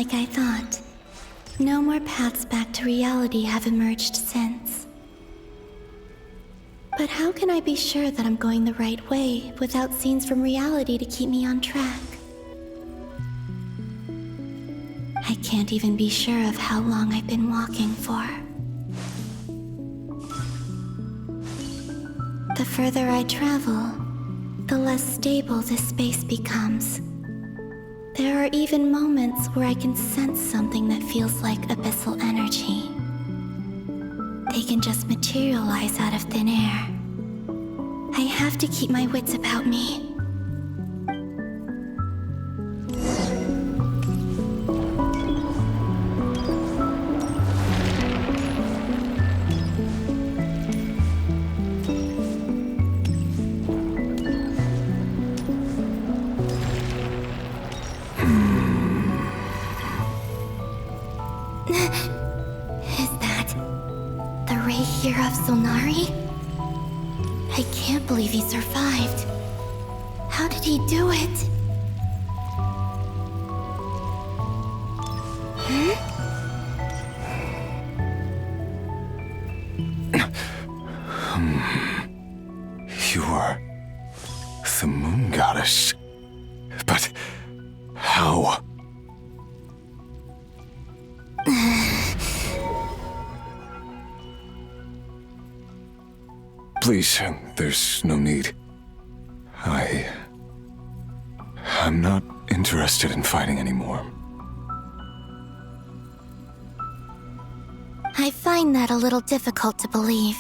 Like I thought, no more paths back to reality have emerged since. But how can I be sure that I'm going the right way without scenes from reality to keep me on track? I can't even be sure of how long I've been walking for. The further I travel, the less stable this space becomes. There are even moments where I can sense something that feels like abyssal energy. They can just materialize out of thin air. I have to keep my wits about me. Is that the ray here of Solnari? I can't believe he survived. How did he do it? You're the moon goddess. But how? Please, there's no need. I'm not interested in fighting anymore. I find that a little difficult to believe.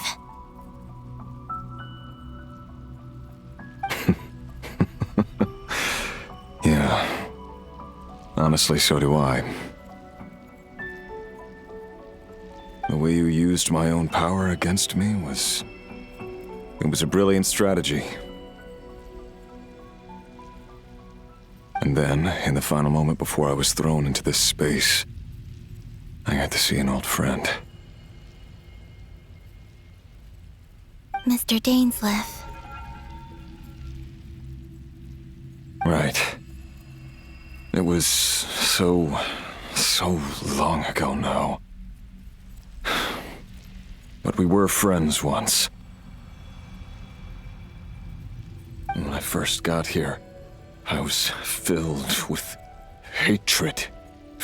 Yeah. Honestly, so do I. The way you used my own power against me was... It was a brilliant strategy. And then, in the final moment before I was thrown into this space, I got to see an old friend. Mr. Dainsleif. Right. It was so long ago now. But we were friends once. When I first got here, I was filled with hatred,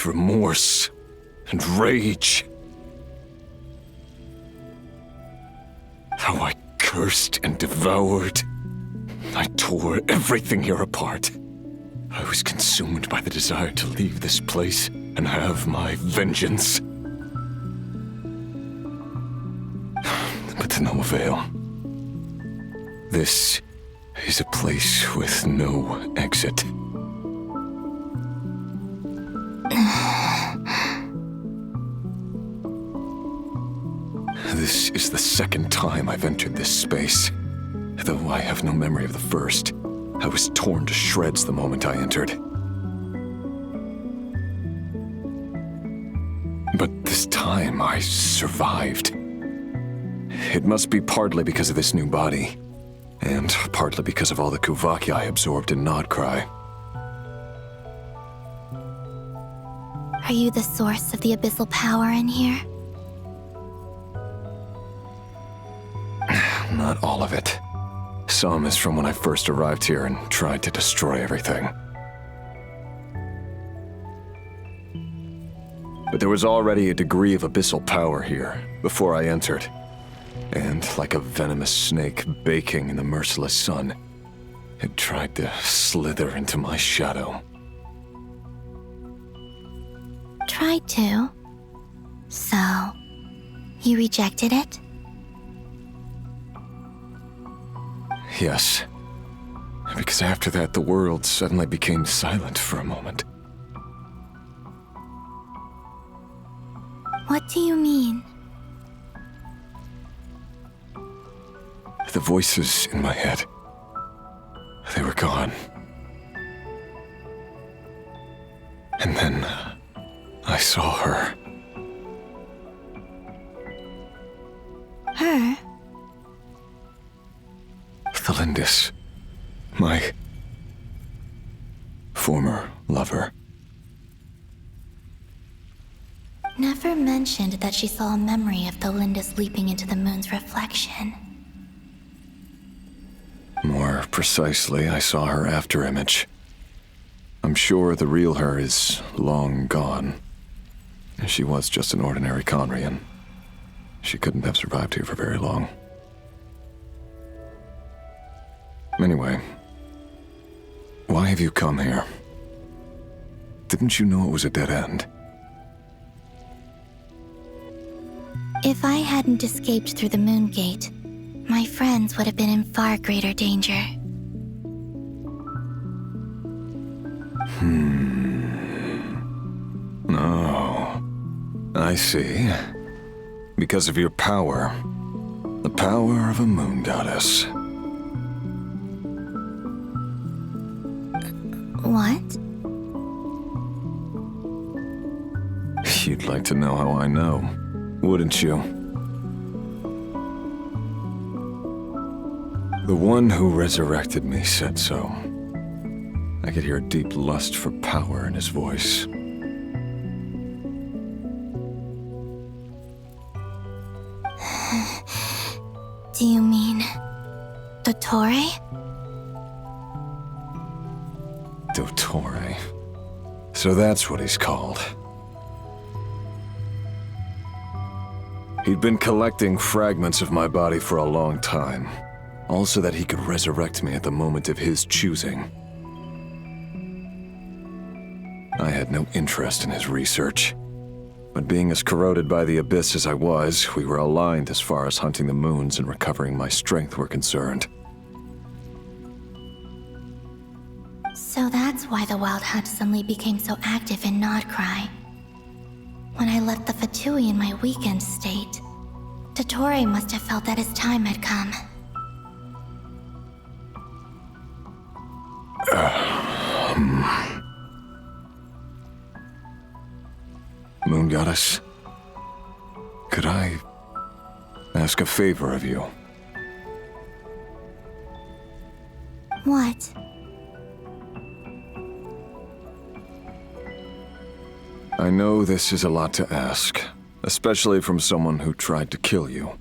remorse, and rage. How I cursed and devoured. I tore everything here apart. I was consumed by the desire to leave this place and have my vengeance. But to no avail. This is a place with no exit. This is the second time I've entered this space. Though I have no memory of the first, I was torn to shreds the moment I entered. But this time I survived. It must be partly because of this new body, and partly because of all the Kuvaki I absorbed in Nodcry. Are you the source of the abyssal power in here? Not all of it. Some is from when I first arrived here and tried to destroy everything. But there was already a degree of abyssal power here before I entered. And like a venomous snake baking in the merciless sun, it tried to slither into my shadow. Tried to? So, you rejected it? Yes. Because after that, the world suddenly became silent for a moment. What do you mean? The voices in my head, they were gone. And then I saw her. Her? Thalindis, my former lover. never mentioned that she saw a memory of Tholinda's leaping into the moon's reflection. More precisely, I saw her afterimage. I'm sure the real her is long gone. She was just an ordinary Conrian. She couldn't have survived here for very long. Anyway, why have you come here? Didn't you know it was a dead end? If I hadn't escaped through the moon gate, my friends would have been in far greater danger. Oh, I see. Because of your power. The power of a moon goddess. What? You'd like to know how I know, wouldn't you? The one who resurrected me said so. I could hear a deep lust for power in his voice. Do you mean... Dottore? Dottore. So that's what he's called. He'd been collecting fragments of my body for a long time, all so that he could resurrect me at the moment of his choosing. I had no interest in his research, but being as corroded by the abyss as I was, we were aligned as far as hunting the moons and recovering my strength were concerned. So that's why the Wild Hunt suddenly became so active in Nodcry. When I left the Fatui in my weakened state, Dottore must have felt that his time had come. Moon Goddess, could I ask a favor of you? What? I know this is a lot to ask, especially from someone who tried to kill you.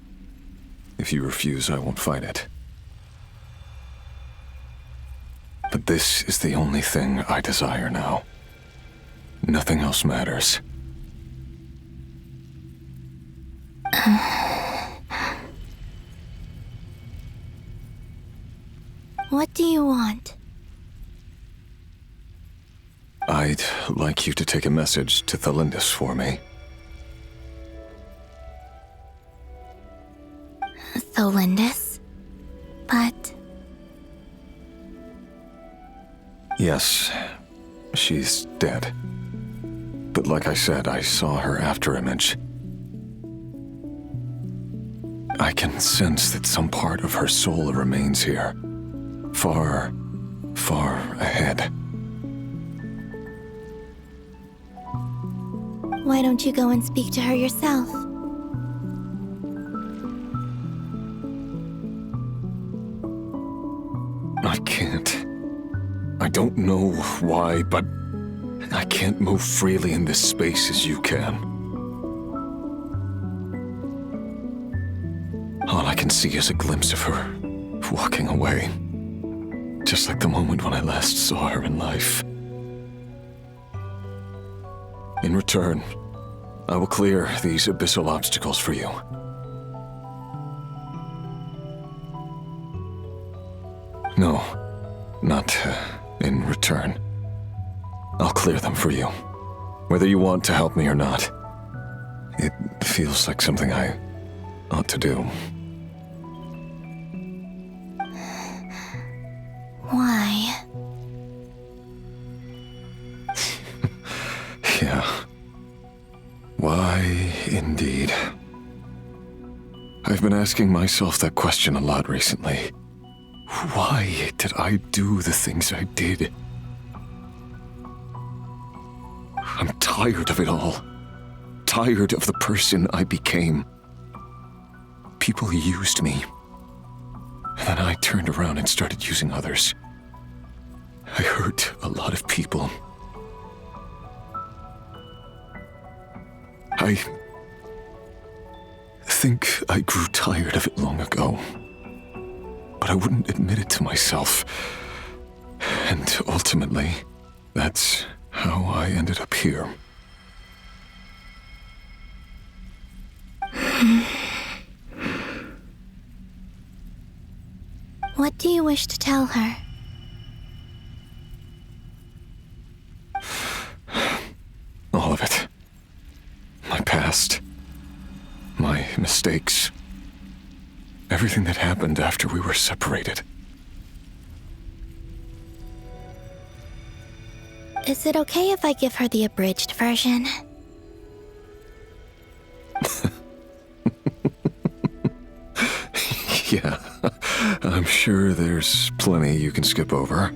If you refuse, I won't fight it. But this is the only thing I desire now. Nothing else matters. What do you want? I'd like you to take a message to Thalindis for me. Tholindis? But... Yes, she's dead. But like I said, I saw her afterimage. I can sense that some part of her soul remains here. Far, far ahead. why don't you go and speak to her yourself? I can't. I don't know why, but I can't move freely in this space as you can. All I can see is a glimpse of her, walking away. Just like the moment when I last saw her in life. In return, I will clear these abyssal obstacles for you. No, not in return. I'll clear them for you, whether you want to help me or not. It feels like something I ought to do. Why? Yeah. Why, indeed. I've been asking myself that question a lot recently. Why did I do the things I did? I'm tired of it all. Tired of the person I became. People used me. And then I turned around and started using others. I hurt a lot of people. I think I grew tired of it long ago, but I wouldn't admit it to myself. And ultimately, that's how I ended up here. What do you wish to tell her? All of it. My past. My mistakes. Everything that happened after we were separated. Is it okay if I give her the abridged version? Yeah, I'm sure there's plenty you can skip over.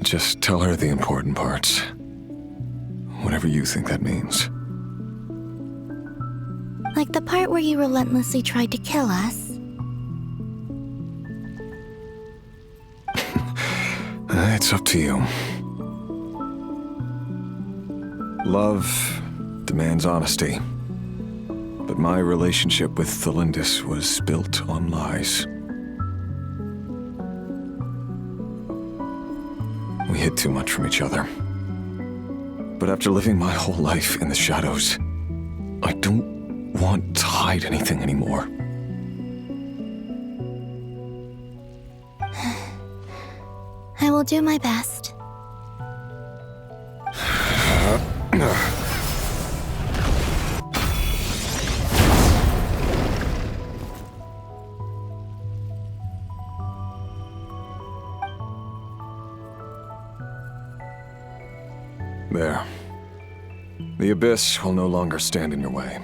Just tell her the important parts. Whatever you think that means. Like the part where you relentlessly tried to kill us? It's up to you. Love demands honesty. But my relationship with Thelindis was built on lies. We hid too much from each other. But after living my whole life in the shadows, I don't want to hide anything anymore. I will do my best. There. The abyss will no longer stand in your way.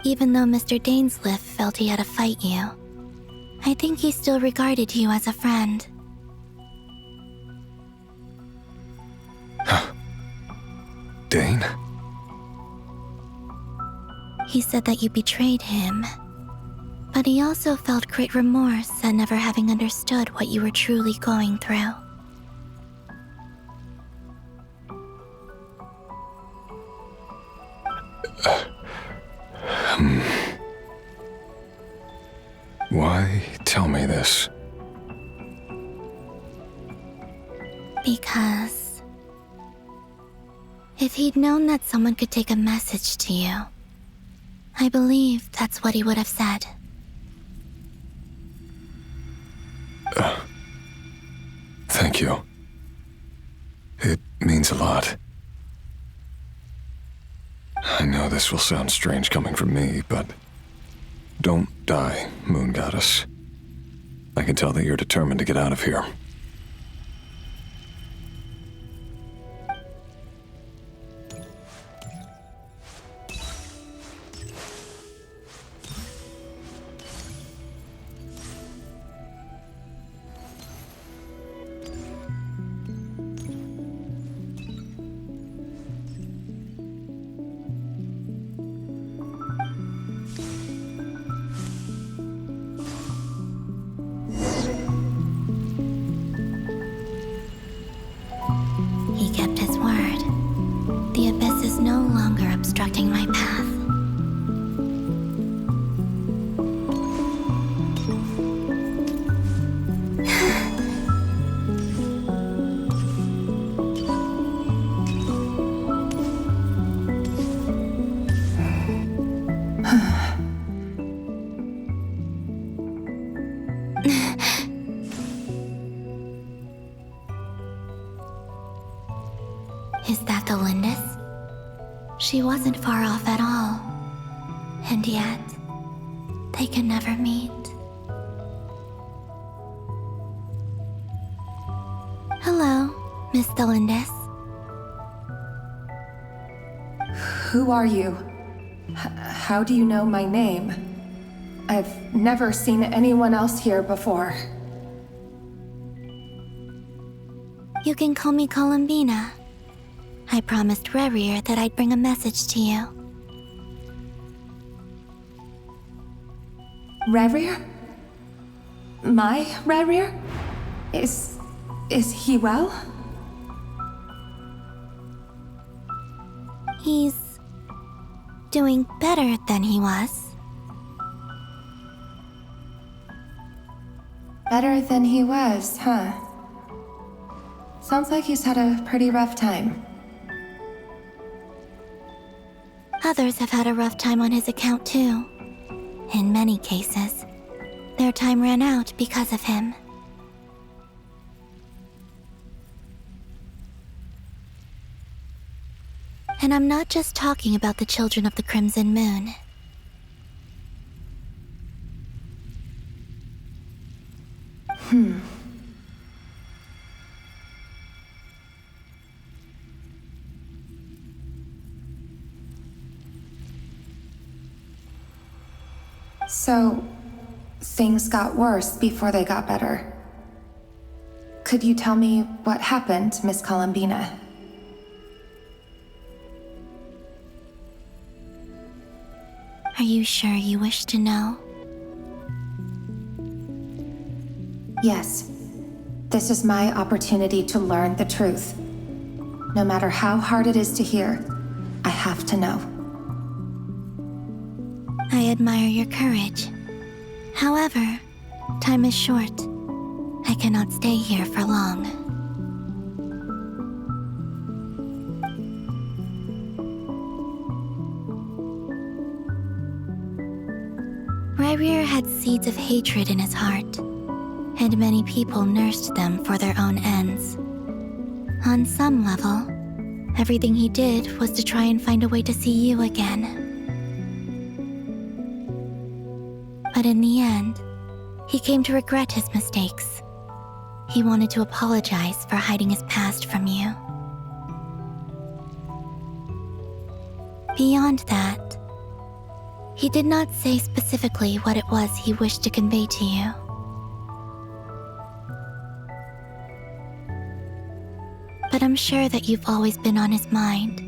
Even though Mr. Dainsliff felt he had to fight you, I think he still regarded you as a friend. Dane? He said that you betrayed him, but he also felt great remorse at never having understood what you were truly going through. Why tell me this? Because if he'd known that someone could take a message to you, I believe that's what he would have said. Thank you. It means a lot. I know this will sound strange coming from me, but don't die, Moon Goddess. I can tell that you're determined to get out of here. He kept his word. The abyss is no longer obstructing my path. Is that the Lindis? She wasn't far off at all. And yet, they can never meet. Hello, Miss Thelindis. Who are you? How do you know my name? I've never seen anyone else here before. You can call me Columbina. I promised Rerir that I'd bring a message to you. Rerir? My Rerir? Is he well? He's doing better than he was. Better than he was, huh? Sounds like he's had a pretty rough time. Others have had a rough time on his account too. In many cases, their time ran out because of him. And I'm not just talking about the children of the Crimson Moon. So, things got worse before they got better. Could you tell me what happened, Miss Columbina? Are you sure you wish to know? Yes. This is my opportunity to learn the truth. No matter how hard it is to hear, I have to know. I admire your courage. However, time is short. I cannot stay here for long. Ryrir had seeds of hatred in his heart, and many people nursed them for their own ends. On some level, everything he did was to try and find a way to see you again. But in the end, he came to regret his mistakes. He wanted to apologize for hiding his past from you. Beyond that, he did not say specifically what it was he wished to convey to you. But I'm sure that you've always been on his mind.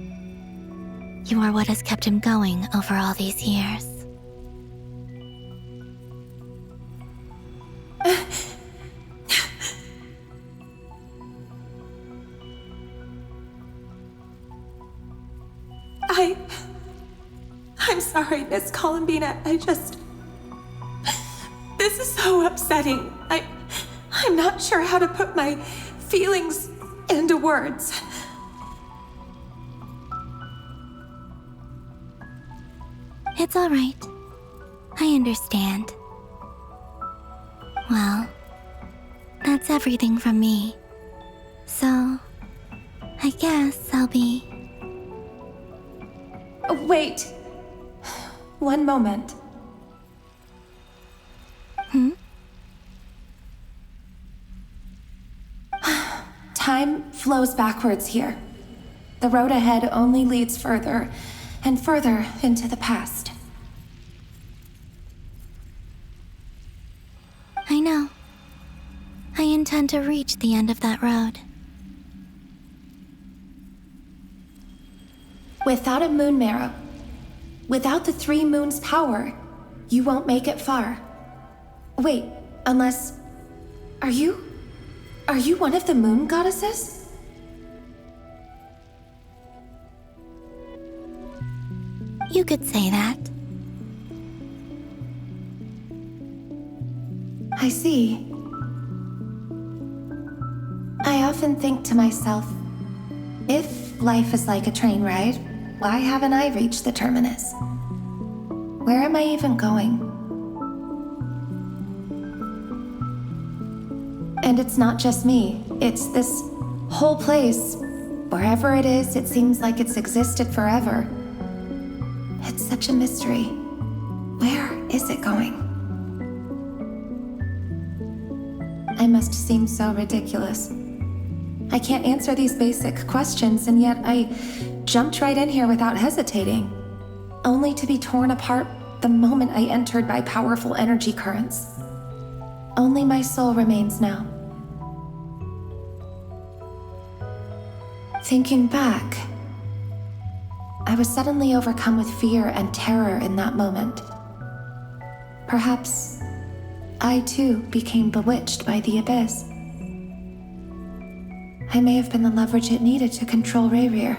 You are what has kept him going over all these years. I'm sorry, Miss Columbina. This is so upsetting. I'm not sure how to put my feelings into words. It's all right. I understand. Well, that's everything from me. So, I guess I'll be... Wait. One moment. Time flows backwards here. The road ahead only leads further and further into the past. I know. I intend to reach the end of that road. Without a moon marrow, without the 3 moons' power, you won't make it far. Wait, unless... Are you one of the moon goddesses? You could say that. I see. I often think to myself, if life is like a train ride, why haven't I reached the terminus? Where am I even going? And it's not just me, it's this whole place. Wherever it is, it seems like it's existed forever. It's such a mystery. Where is it going? I must seem so ridiculous. I can't answer these basic questions, and yet I jumped right in here without hesitating, only to be torn apart the moment I entered by powerful energy currents. Only my soul remains now. Thinking back, I was suddenly overcome with fear and terror in that moment. Perhaps I too became bewitched by the abyss. I may have been the leverage it needed to control Rayrir.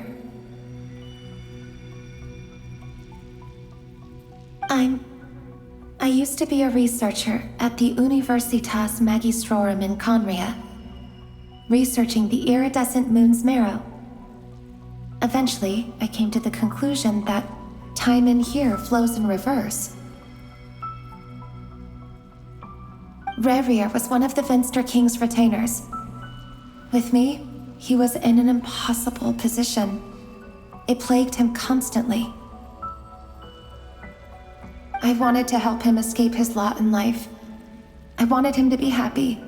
I used to be a researcher at the Universitas Magistrorum in Conria, researching the iridescent moon's marrow. Eventually, I came to the conclusion that time in here flows in reverse. Rayrir was one of the Vinster King's retainers. With me, he was in an impossible position. It plagued him constantly. I wanted to help him escape his lot in life. I wanted him to be happy,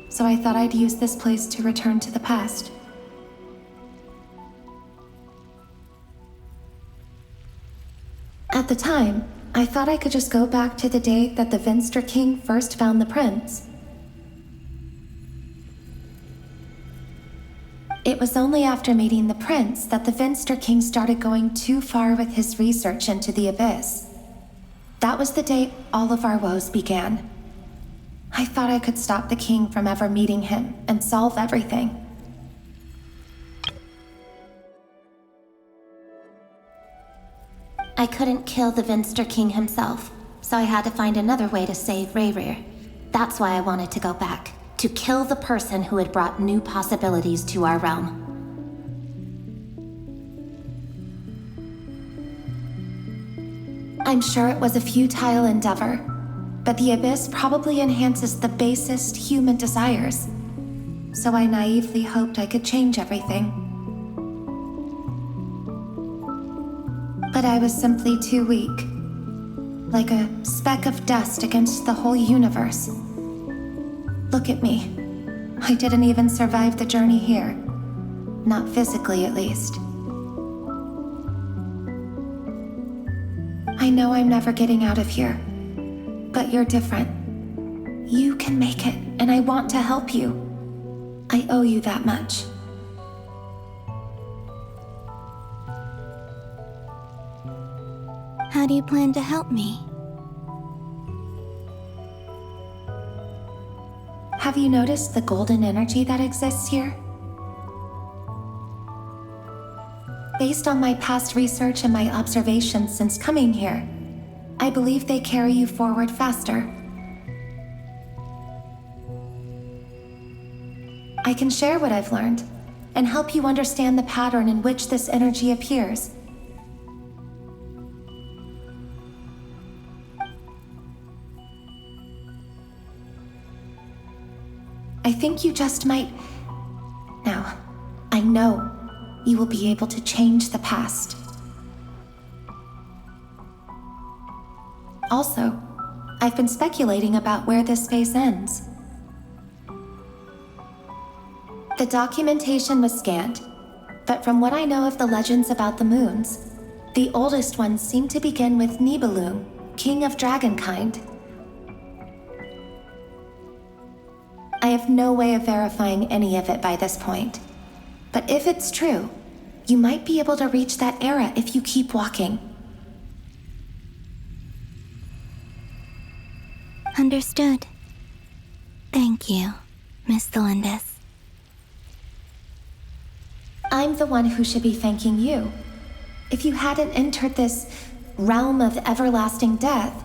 so I thought I'd use this place to return to the past. At the time, I thought I could just go back to the day that the Vinster King first found the prince. It was only after meeting the prince that the Vinster King started going too far with his research into the abyss. That was the day all of our woes began. I thought I could stop the king from ever meeting him and solve everything. I couldn't kill the Vinster King himself, so I had to find another way to save Rayrir. That's why I wanted to go back, to kill the person who had brought new possibilities to our realm. I'm sure it was a futile endeavor, but the abyss probably enhances the basest human desires. So I naively hoped I could change everything. But I was simply too weak, like a speck of dust against the whole universe. Look at me. I didn't even survive the journey here. Not physically, at least. I know I'm never getting out of here, but you're different. You can make it, and I want to help you. I owe you that much. How do you plan to help me? Have you noticed the golden energy that exists here? Based on my past research and my observations since coming here, I believe they carry you forward faster. I can share what I've learned and help you understand the pattern in which this energy appears. I think you just might... Now, I know you will be able to change the past. Also, I've been speculating about where this space ends. The documentation was scant, but from what I know of the legends about the moons, the oldest ones seem to begin with Nibelung, king of dragonkind. I have no way of verifying any of it by this point. But if it's true, you might be able to reach that era if you keep walking. Understood. Thank you, Miss Thelindis. I'm the one who should be thanking you. If you hadn't entered this realm of everlasting death,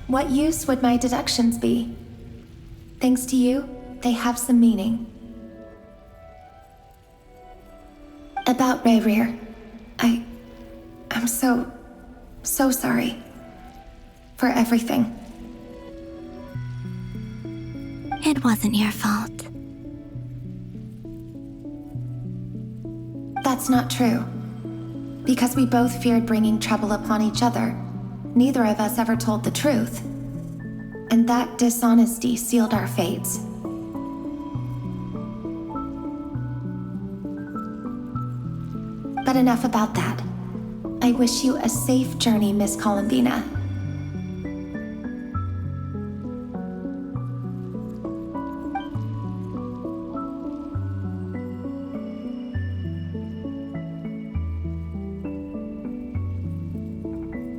what use would my deductions be? Thanks to you, they have some meaning. About Rayrir, I'm so sorry. For everything. It wasn't your fault. That's not true. Because we both feared bringing trouble upon each other, neither of us ever told the truth. And that dishonesty sealed our fates. But enough about that. I wish you a safe journey, Miss Columbina.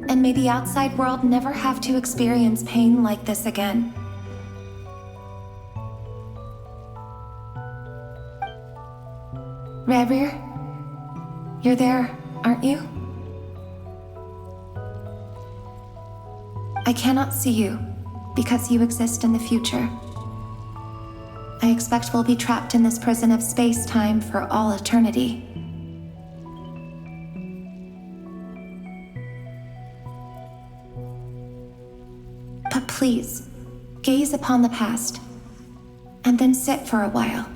And may the outside world never have to experience pain like this again. Rerir? You're there, aren't you? I cannot see you, because you exist in the future. I expect we'll be trapped in this prison of space-time for all eternity. But please, gaze upon the past, and then sit for a while.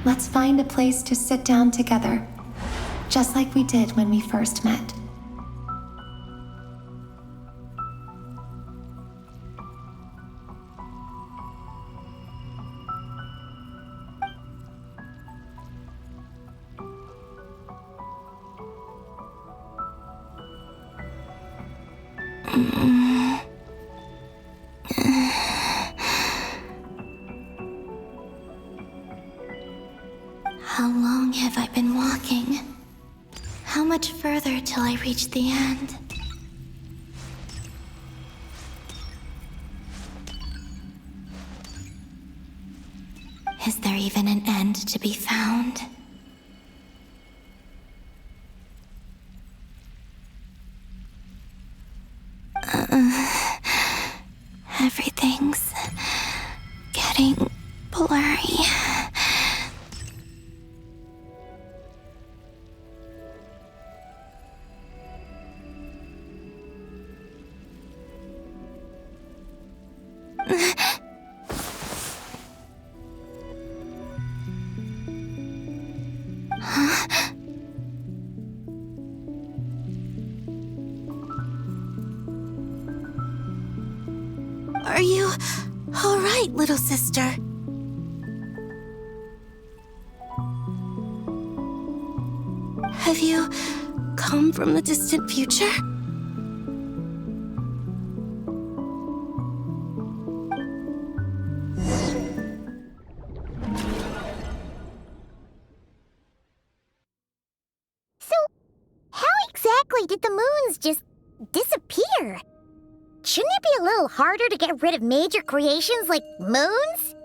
Let's find a place to sit down together, just like we did when we first met. How long have I been walking? How much further till I reach the end? Is there even an end to be found? Everything's getting blurry. Are you all right, little sister? Have you come from the distant future? So, how exactly did the moons just disappear? Shouldn't it be a little harder to get rid of major creations like moons?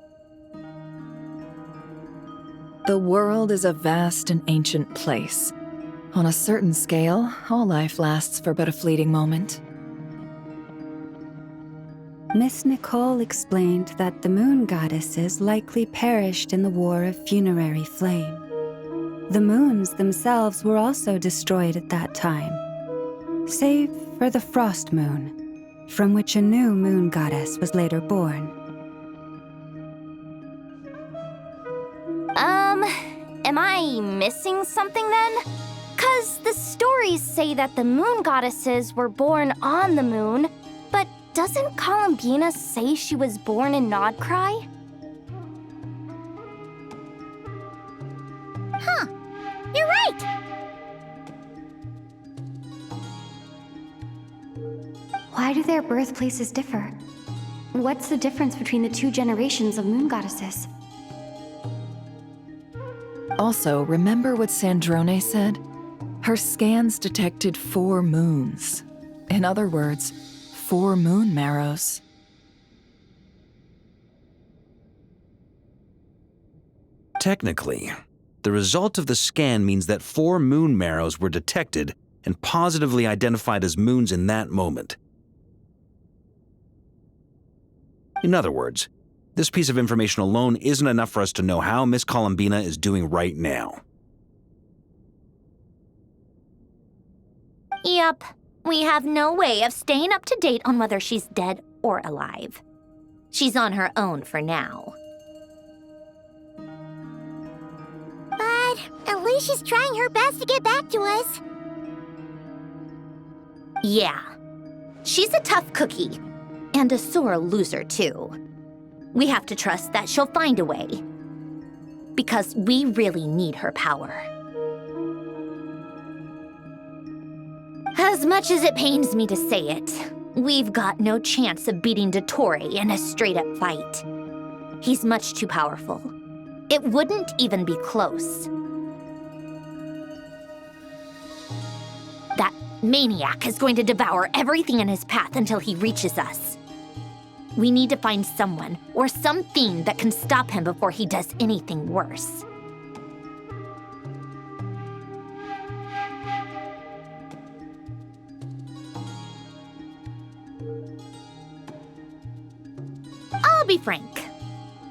The world is a vast and ancient place. On a certain scale, all life lasts for but a fleeting moment. Miss Nicole explained that the moon goddesses likely perished in the War of Funerary Flame. The moons themselves were also destroyed at that time, save for the Frost Moon, from which a new moon goddess was later born. Am I missing something then? 'Cause the stories say that the moon goddesses were born on the moon, but doesn't Columbina say she was born in Nodcry? Huh, you're right! Why do their birthplaces differ? What's the difference between the two generations of moon goddesses? Also, remember what Sandrone said? Her scans detected 4 moons. In other words, 4 moon marrows. Technically, the result of the scan means that 4 moon marrows were detected and positively identified as moons in that moment. In other words, this piece of information alone isn't enough for us to know how Miss Columbina is doing right now. Yep, we have no way of staying up to date on whether she's dead or alive. She's on her own for now. But at least she's trying her best to get back to us. Yeah, she's a tough cookie, and a sore loser too. We have to trust that she'll find a way, because we really need her power. As much as it pains me to say it, we've got no chance of beating Dottore in a straight-up fight. He's much too powerful. It wouldn't even be close. That maniac is going to devour everything in his path until he reaches us. We need to find someone or something that can stop him before he does anything worse. I'll be frank.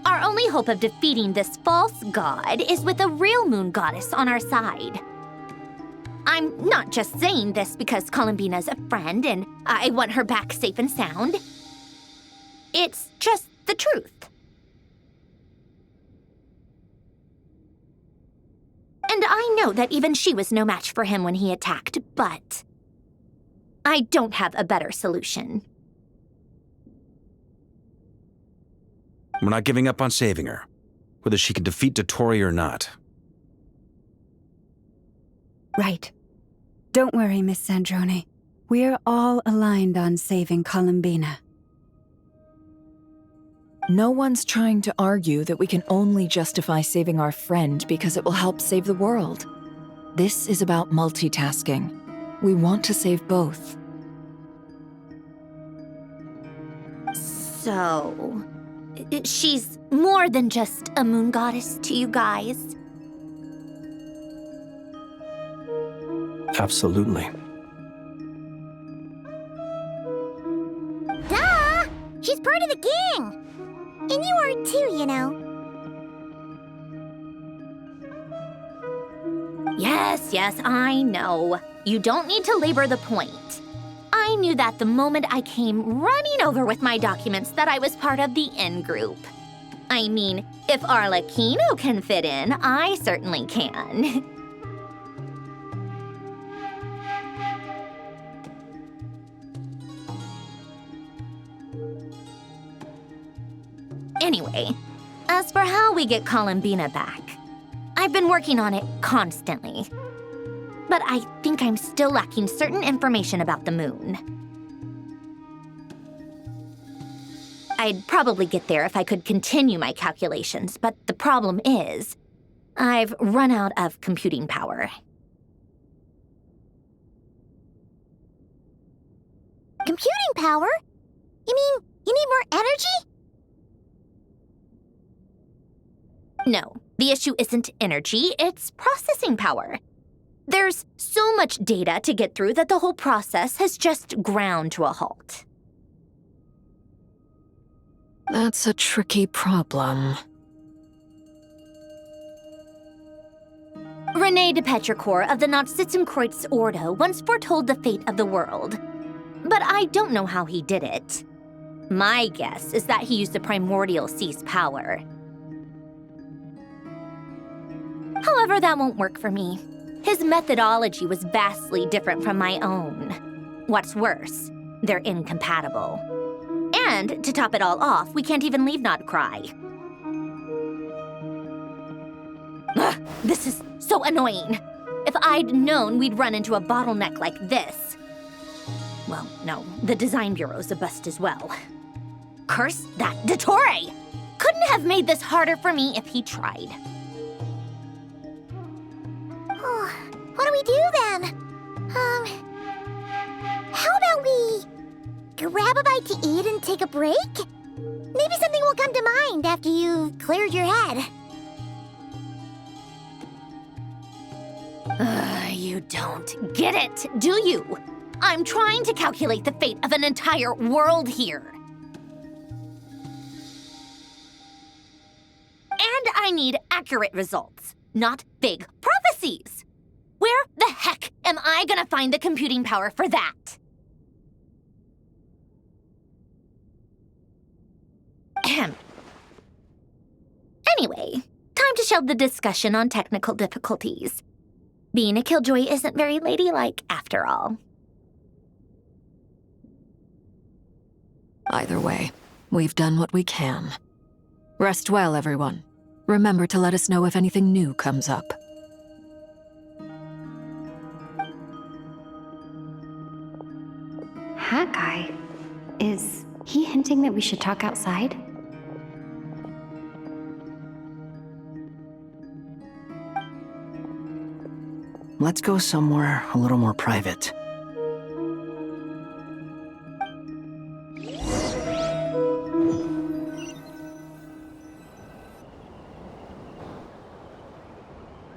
Our only hope of defeating this false god is with a real moon goddess on our side. I'm not just saying this because Columbina's a friend and I want her back safe and sound. It's just the truth. And I know that even she was no match for him when he attacked, but I don't have a better solution. We're not giving up on saving her, whether she can defeat Dottore or not. Right. Don't worry, Miss Sandrone. We're all aligned on saving Columbina. No one's trying to argue that we can only justify saving our friend because it will help save the world. This is about multitasking. We want to save both. So, she's more than just a moon goddess to you guys? Absolutely. Duh! She's part of the gang! And you are too, you know. Yes, I know. You don't need to labor the point. I knew that the moment I came running over with my documents that I was part of the in-group. I mean, if Arlecchino can fit in, I certainly can. Anyway, as for how we get Columbina back, I've been working on it constantly. But I think I'm still lacking certain information about the moon. I'd probably get there if I could continue my calculations, but the problem is, I've run out of computing power. Computing power? You mean you need more energy? No, the issue isn't energy, it's processing power. There's so much data to get through that the whole process has just ground to a halt. That's a tricky problem. René de Petrichor of the Nazissenkreuz Ordo once foretold the fate of the world. But I don't know how he did it. My guess is that he used the primordial sea's power. However, that won't work for me. His methodology was vastly different from my own. What's worse, they're incompatible. And to top it all off, we can't even leave Notcry. Ugh, this is so annoying. If I'd known we'd run into a bottleneck like this. Well, no, the design bureau's a bust as well. Curse that Dottore! Couldn't have made this harder for me if he tried. What do we do then? How about we grab a bite to eat and take a break? Maybe something will come to mind after you've cleared your head. You don't get it, do you? I'm trying to calculate the fate of an entire world here. And I need accurate results, not big prophecies. Where the heck am I gonna find the computing power for that? Ahem. Anyway, time to shelve the discussion on technical difficulties. Being a killjoy isn't very ladylike after all. Either way, we've done what we can. Rest well, everyone. Remember to let us know if anything new comes up. Haggai? Is he hinting that we should talk outside? Let's go somewhere a little more private.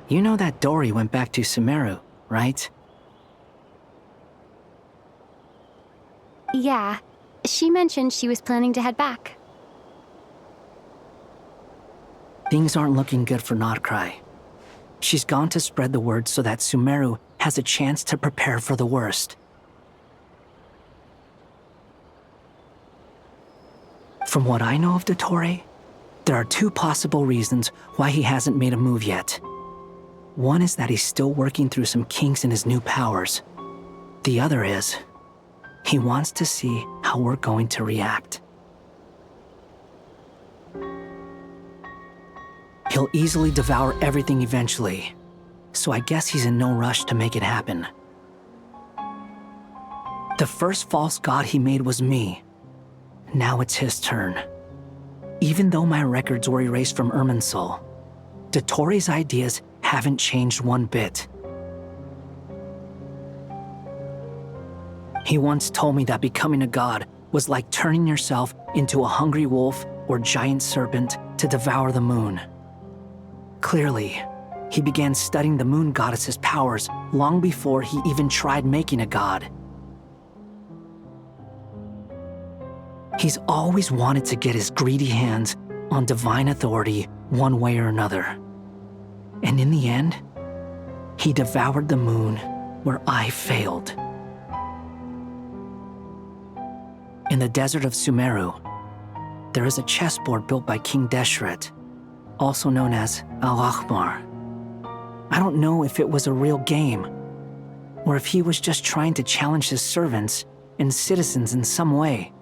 You know that Dori went back to Sumeru, right? Yeah, she mentioned she was planning to head back. Things aren't looking good for Notcry. She's gone to spread the word so that Sumeru has a chance to prepare for the worst. From what I know of Dottore, there are two possible reasons why he hasn't made a move yet. One is that he's still working through some kinks in his new powers. The other is, he wants to see how we're going to react. He'll easily devour everything eventually, so I guess he's in no rush to make it happen. The first false god he made was me. Now it's his turn. Even though my records were erased from Irminsul, Dottore's ideas haven't changed one bit. He once told me that becoming a god was like turning yourself into a hungry wolf or giant serpent to devour the moon. Clearly, he began studying the moon goddess's powers long before he even tried making a god. He's always wanted to get his greedy hands on divine authority one way or another. And in the end, he devoured the moon where I failed. In the desert of Sumeru, there is a chessboard built by King Deshret, also known as Al-Ahmar. I don't know if it was a real game, or if he was just trying to challenge his servants and citizens in some way.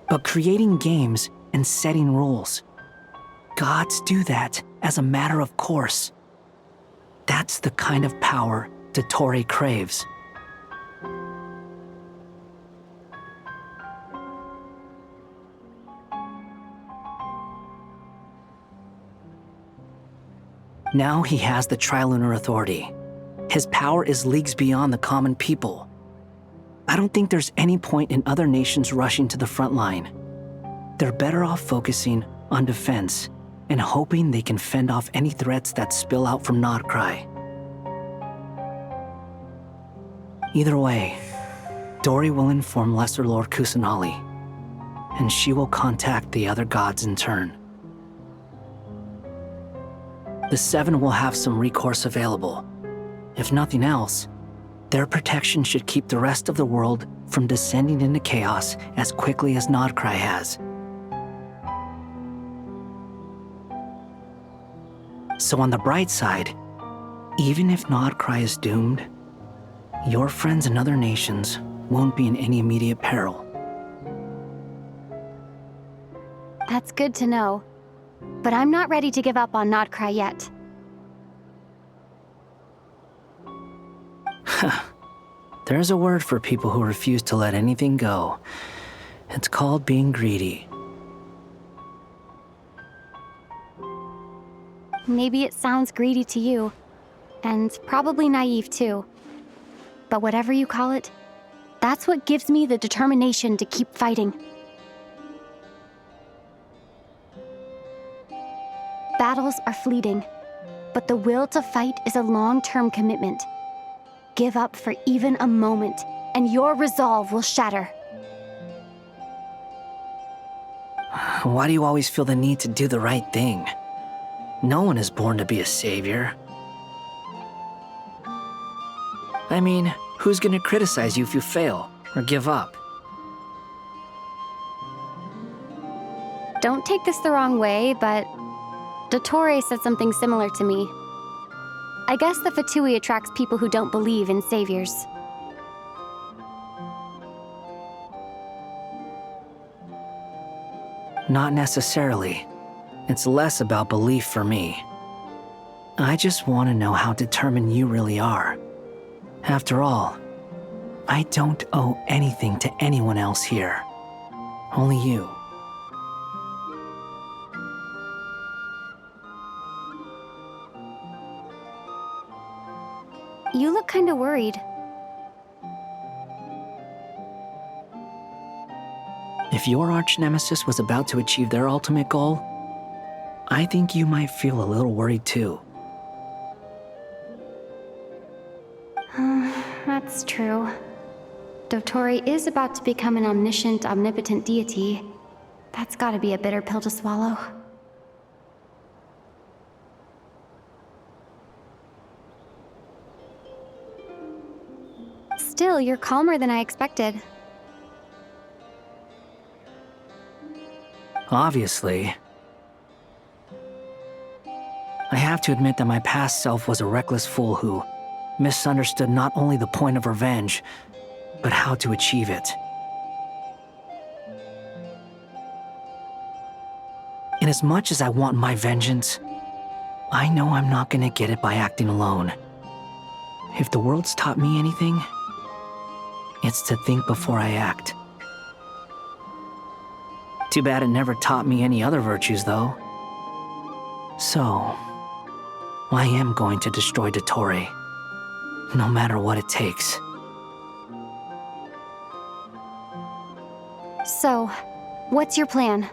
But creating games and setting rules, gods do that as a matter of course. That's the kind of power Dottore craves. Now he has the Trilunar Authority. His power is leagues beyond the common people. I don't think there's any point in other nations rushing to the front line. They're better off focusing on defense and hoping they can fend off any threats that spill out from Notcry. Either way, Dori will inform Lesser Lord Kusanali, and she will contact the other gods in turn. The Seven will have some recourse available. If nothing else, their protection should keep the rest of the world from descending into chaos as quickly as Notcry has. So on the bright side, even if Notcry is doomed, your friends in other nations won't be in any immediate peril. That's good to know. But I'm not ready to give up on Notcry yet. There's a word for people who refuse to let anything go. It's called being greedy. Maybe it sounds greedy to you, and probably naive too. But whatever you call it, that's what gives me the determination to keep fighting. Battles are fleeting, but the will to fight is a long-term commitment. Give up for even a moment, and your resolve will shatter. Why do you always feel the need to do the right thing? No one is born to be a savior. I mean, who's gonna criticize you if you fail or give up? Don't take this the wrong way, but Dottore said something similar to me. I guess the Fatui attracts people who don't believe in saviors. Not necessarily. It's less about belief for me. I just want to know how determined you really are. After all, I don't owe anything to anyone else here. Only you. You look kinda worried. if your arch-nemesis was about to achieve their ultimate goal, I think you might feel a little worried too. That's true. Dotori is about to become an omniscient, omnipotent deity. That's gotta be a bitter pill to swallow. Still, you're calmer than I expected. Obviously. I have to admit that my past self was a reckless fool who misunderstood not only the point of revenge, but how to achieve it. And as much as I want my vengeance, I know I'm not gonna get it by acting alone. If the world's taught me anything, it's to think before I act. Too bad it never taught me any other virtues, though. So, I am going to destroy Dotori, no matter what it takes. So, what's your plan?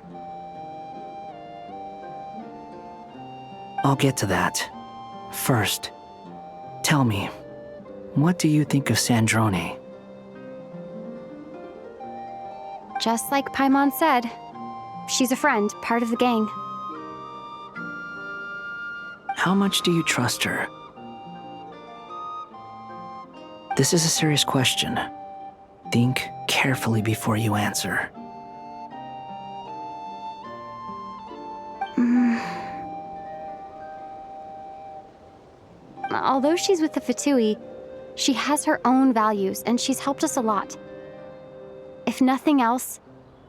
I'll get to that. First, tell me, what do you think of Sandrone? Just like Paimon said, she's a friend, part of the gang. How much do you trust her? This is a serious question. Think carefully before you answer. Although she's with the Fatui, she has her own values, and she's helped us a lot. If nothing else,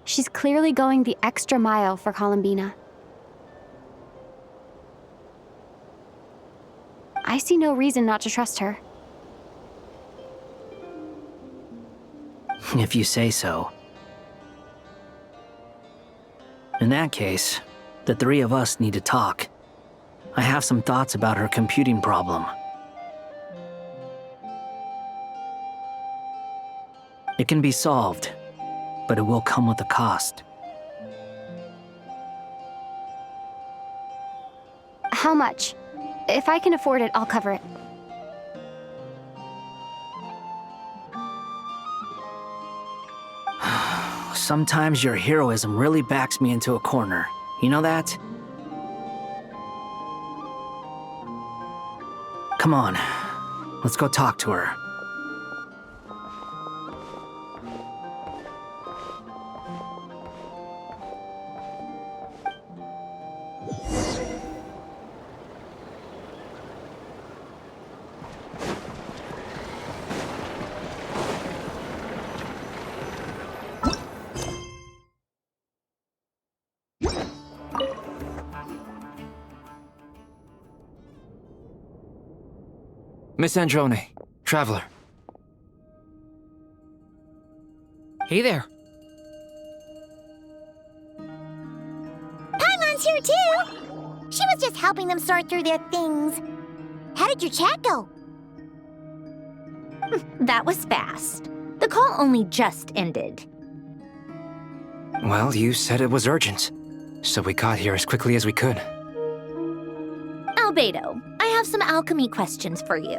she's clearly going the extra mile for Columbina. I see no reason not to trust her. If you say so. In that case, the three of us need to talk. I have some thoughts about her computing problem. It can be solved, but it will come with a cost. How much? If I can afford it, I'll cover it. Sometimes your heroism really backs me into a corner. You know that? Come on, let's go talk to her. Miss Androne, Traveler. Hey there. Paimon's here too! She was just helping them sort through their things. How did your chat go? That was fast. The call only just ended. Well, you said it was urgent, so we got here as quickly as we could. Albedo, I have some alchemy questions for you.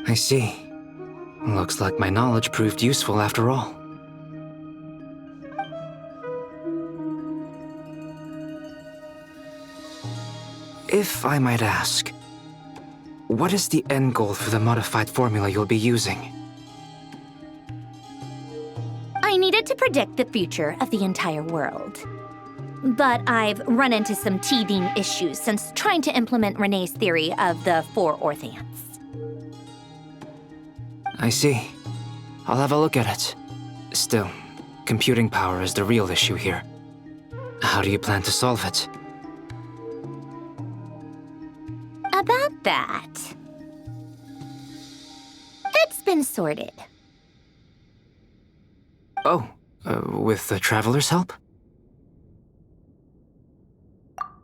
I see. Looks like my knowledge proved useful after all. If I might ask, what is the end goal for the modified formula you'll be using? I needed to predict the future of the entire world. But I've run into some teething issues since trying to implement Renee's theory of the four Orthants. I see. I'll have a look at it. Still, computing power is the real issue here. How do you plan to solve it? About that, it's been sorted. Oh, with the Traveler's help?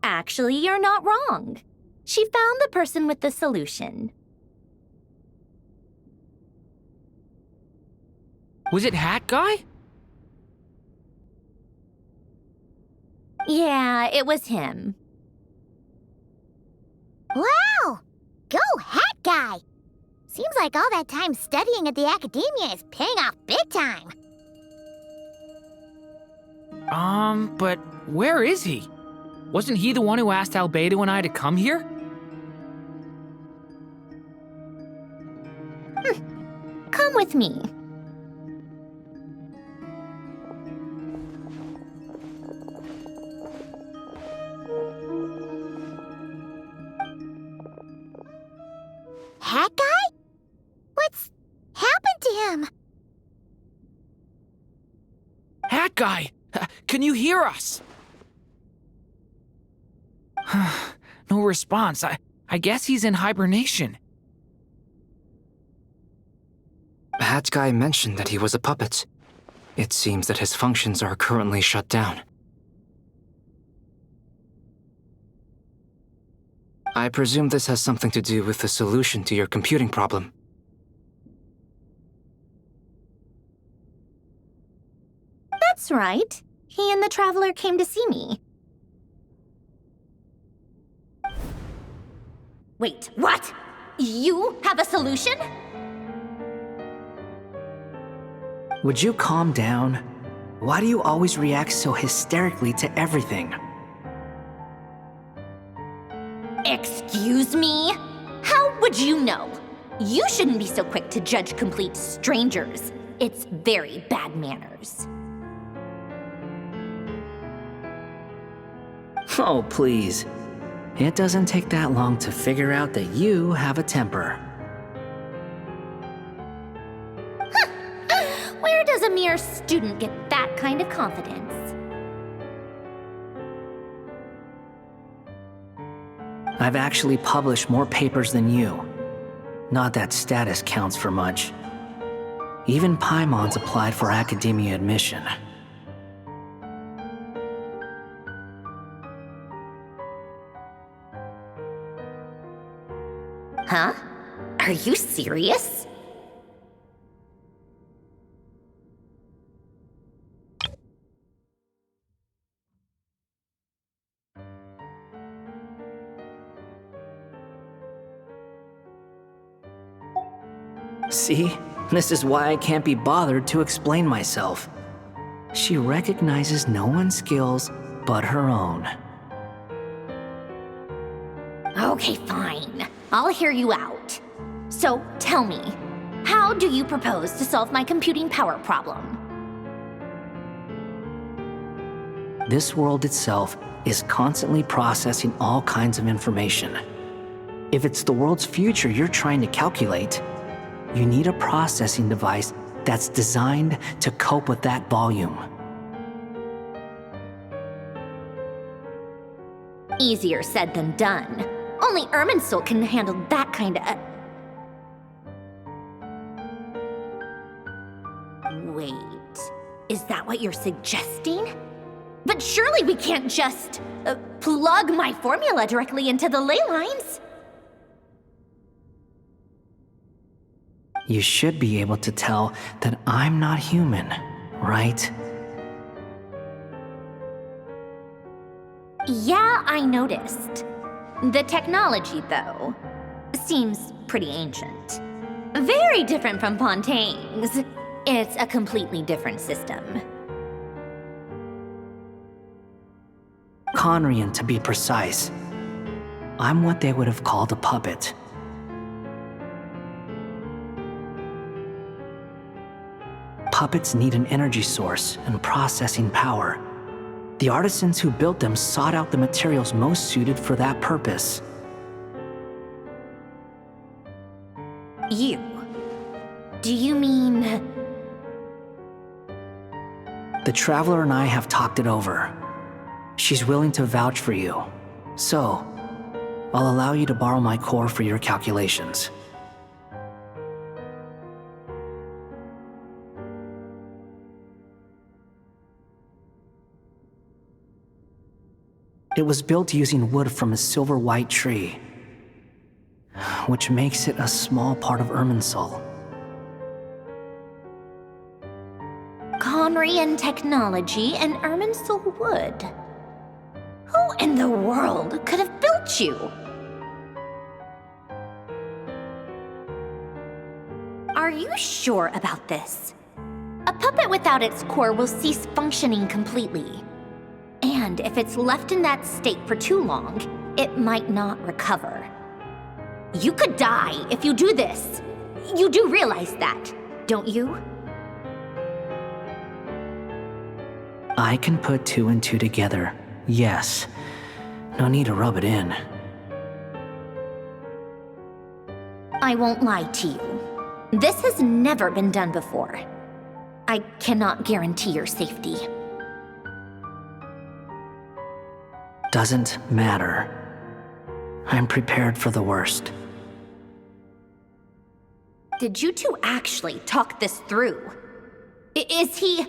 Actually, you're not wrong. She found the person with the solution. Was it Hat Guy? Yeah, it was him. Wow! Go Hat Guy! Seems like all that time studying at the academia is paying off big time. But where is he? Wasn't he the one who asked Albedo and I to come here? Come with me. Hat Guy? What's happened to him? Hat Guy! Can you hear us? No response. I guess he's in hibernation. Hat Guy mentioned that he was a puppet. It seems that his functions are currently shut down. I presume this has something to do with the solution to your computing problem. That's right. He and the Traveler came to see me. Wait, what? You have a solution? Would you calm down? Why do you always react so hysterically to everything? Excuse me? How would you know? You shouldn't be so quick to judge complete strangers. It's very bad manners. Oh, please. It doesn't take that long to figure out that you have a temper. Where does a mere student get that kind of confidence? I've actually published more papers than you. Not that status counts for much. Even Paimon's applied for academia admission. Huh? Are you serious? See? This is why I can't be bothered to explain myself. She recognizes no one's skills but her own. Okay, fine. I'll hear you out. So, tell me, how do you propose to solve my computing power problem? This world itself is constantly processing all kinds of information. If it's the world's future you're trying to calculate, you need a processing device that's designed to cope with that volume. Easier said than done. Only Irminsul can handle that kind of... Wait, is that what you're suggesting? But surely we can't just plug my formula directly into the ley lines. You should be able to tell that I'm not human, right? Yeah, I noticed. The technology, though, seems pretty ancient. Very different from Pontaine's. It's a completely different system. Conrian, to be precise. I'm what they would have called a puppet. Puppets need an energy source and processing power. The artisans who built them sought out the materials most suited for that purpose. You? Do you mean... The Traveler and I have talked it over. She's willing to vouch for you. So, I'll allow you to borrow my core for your calculations. It was built using wood from a silver-white tree, which makes it a small part of Irminsul. weaponry and technology, and Irminsul wood. Who in the world could have built you? Are you sure about this? A puppet without its core will cease functioning completely. And if it's left in that state for too long, it might not recover. You could die if you do this. You do realize that, don't you? I can put 2 and 2 together, yes. No need to rub it in. I won't lie to you. This has never been done before. I cannot guarantee your safety. Doesn't matter. I'm prepared for the worst. Did you two actually talk this through? Is he...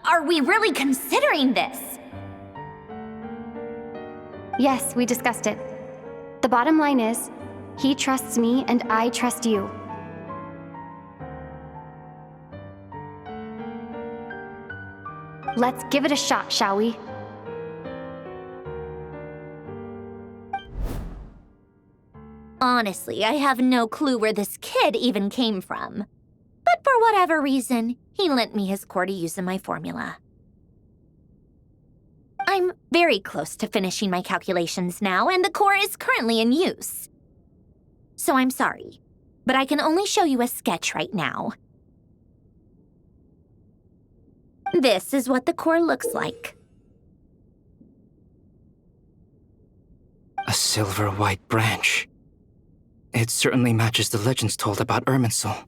Are we really considering this? Yes, we discussed it. The bottom line is, he trusts me and I trust you. Let's give it a shot, shall we? Honestly, I have no clue where this kid even came from. But for whatever reason, he lent me his core to use in my formula. I'm very close to finishing my calculations now, and the core is currently in use. So I'm sorry, but I can only show you a sketch right now. This is what the core looks like. A silver-white branch. It certainly matches the legends told about Irminsul.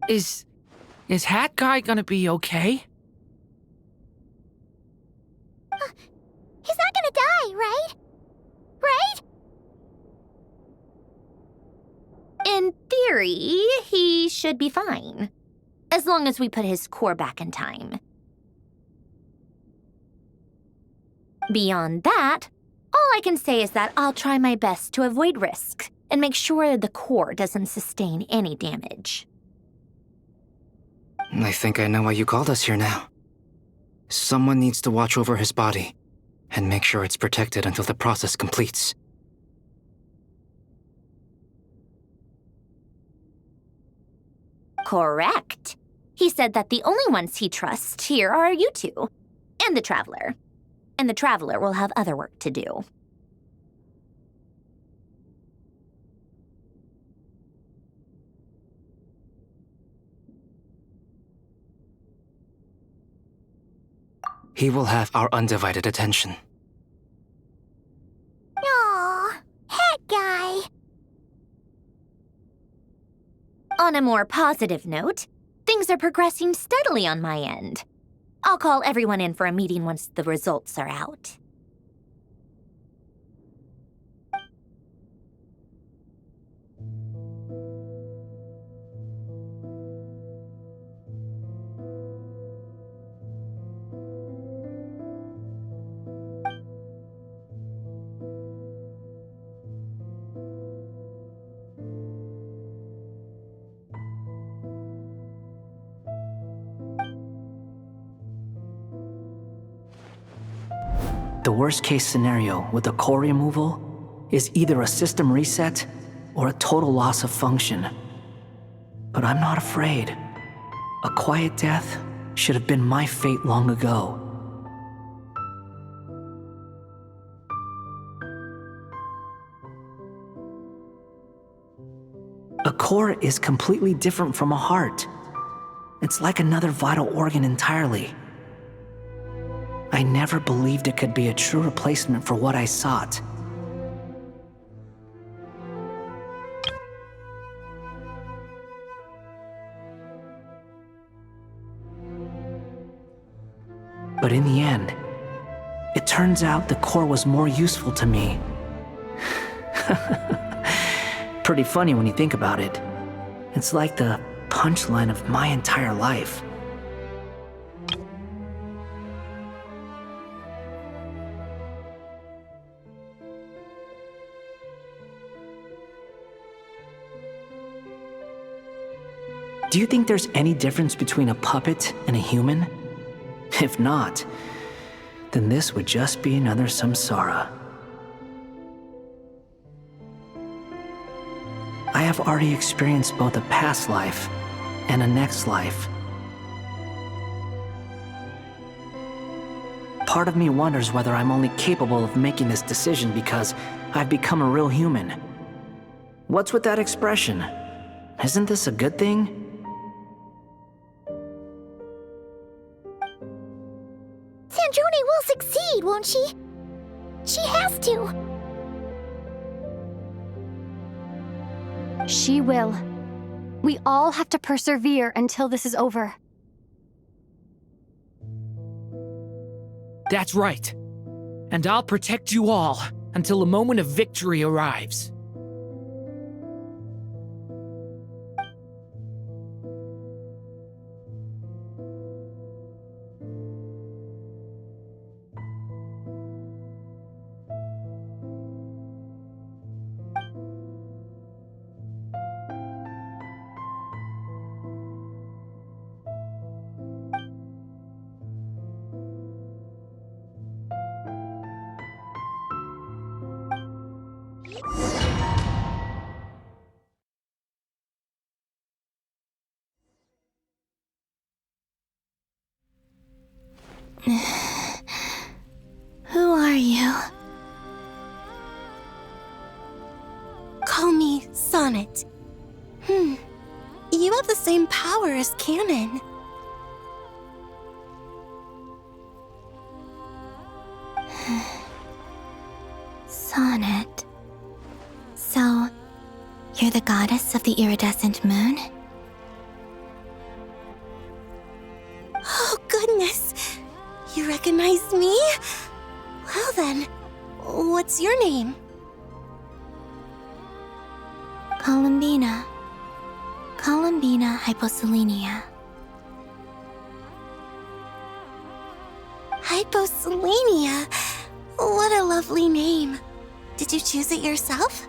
Is Hat Guy gonna be okay? He's not gonna die, right? Right? In theory, he should be fine. As long as we put his core back in time. Beyond that, all I can say is that I'll try my best to avoid risk and make sure the core doesn't sustain any damage. I think I know why you called us here now. Someone needs to watch over his body and make sure it's protected until the process completes. Correct. He said that the only ones he trusts here are you two, and the Traveler. And the Traveler will have other work to do. He will have our undivided attention. Aw, Hat Guy. On a more positive note, things are progressing steadily on my end. I'll call everyone in for a meeting once the results are out. The worst case scenario with the core removal is either a system reset or a total loss of function. But I'm not afraid. A quiet death should have been my fate long ago. A core is completely different from a heart. It's like another vital organ entirely. I never believed it could be a true replacement for what I sought. But in the end, It turns out the core was more useful to me. Pretty funny when you think about it. It's like the punchline of my entire life. Do you think there's any difference between a puppet and a human? If not, then this would just be another samsara. I have already experienced both a past life and a next life. Part of me wonders whether I'm only capable of making this decision because I've become a real human. What's with that expression? Isn't this a good thing? Sandrone will succeed, won't she? She has to. She will. We all have to persevere until this is over. That's right. And I'll protect you all until a moment of victory arrives. Who are you? Call me Sonnet. You have the same power as Canon. Sonnet. So, you're the goddess of the iridescent moon? Oh, goodness. You recognize me? Well then, what's your name? Columbina. Columbina Hyposelenia. Hyposelenia? What a lovely name. Did you choose it yourself?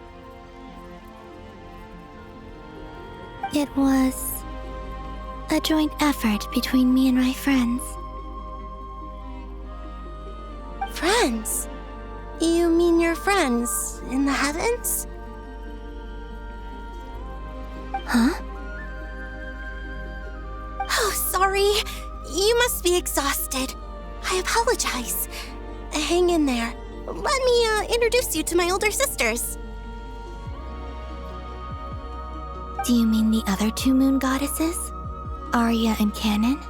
It was a joint effort between me and my friends. Friends? You mean your friends in the heavens? Huh? Oh, sorry. You must be exhausted. I apologize. Hang in there. Let me introduce you to my older sisters. Do you mean the other two moon goddesses? Arya and Canon?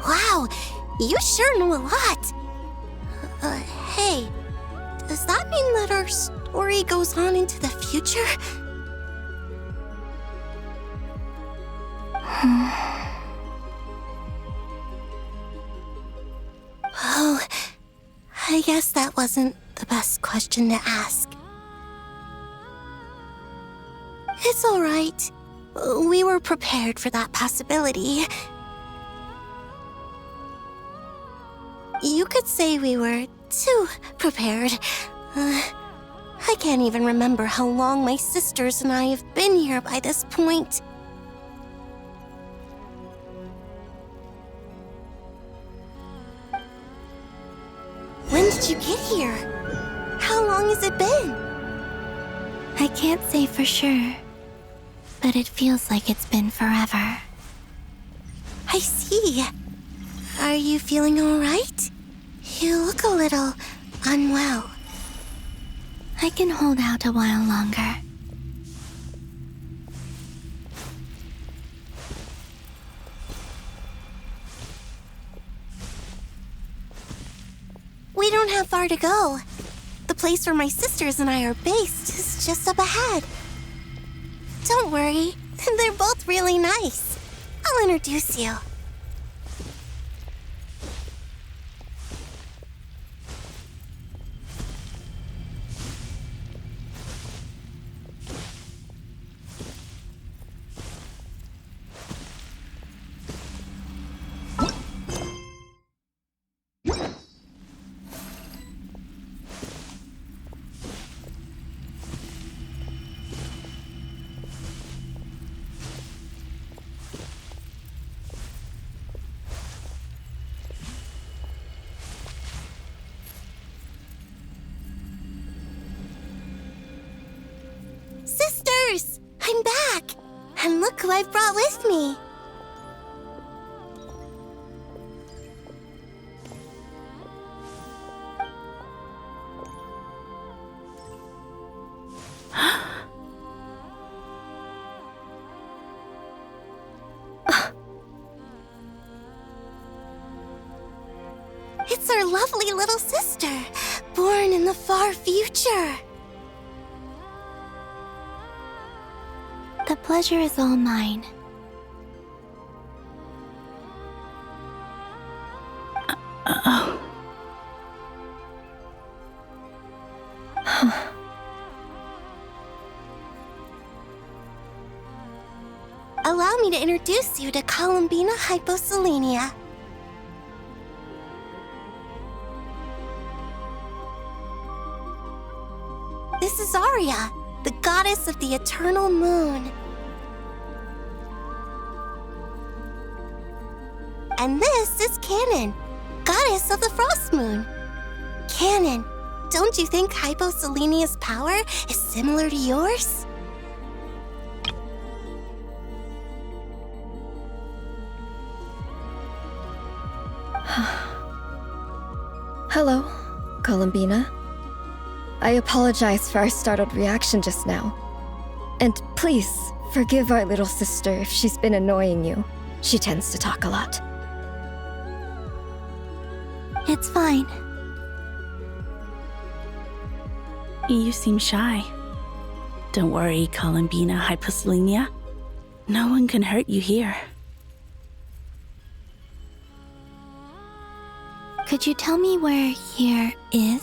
Wow, you sure know a lot. Hey, does that mean that our story goes on into the future? Oh, I guess that wasn't the best question to ask. It's all right. We were prepared for that possibility. You could say we were too prepared. I can't even remember how long my sisters and I have been here by this point. When did you get here? How long has it been? I can't say for sure, but it feels like it's been forever. I see. Are you feeling all right? You look a little unwell. I can hold out a while longer. We don't have far to go. The place where my sisters and I are based is just up ahead. Don't worry, they're both really nice. I'll introduce you. And look who I've brought with me. It's our lovely little sister, born in the far future. The pleasure is all mine. Allow me to introduce you to Columbina Hyposelenia. This is Arya, the goddess of the eternal moon. And this is Canon, goddess of the frost moon. Canon, don't you think Hyposelenia's power is similar to yours? Hello, Columbina. I apologize for our startled reaction just now. And please, forgive our little sister if she's been annoying you. She tends to talk a lot. It's fine. You seem shy. Don't worry, Columbina Hyposelenia. No one can hurt you here. Could you tell me where here is?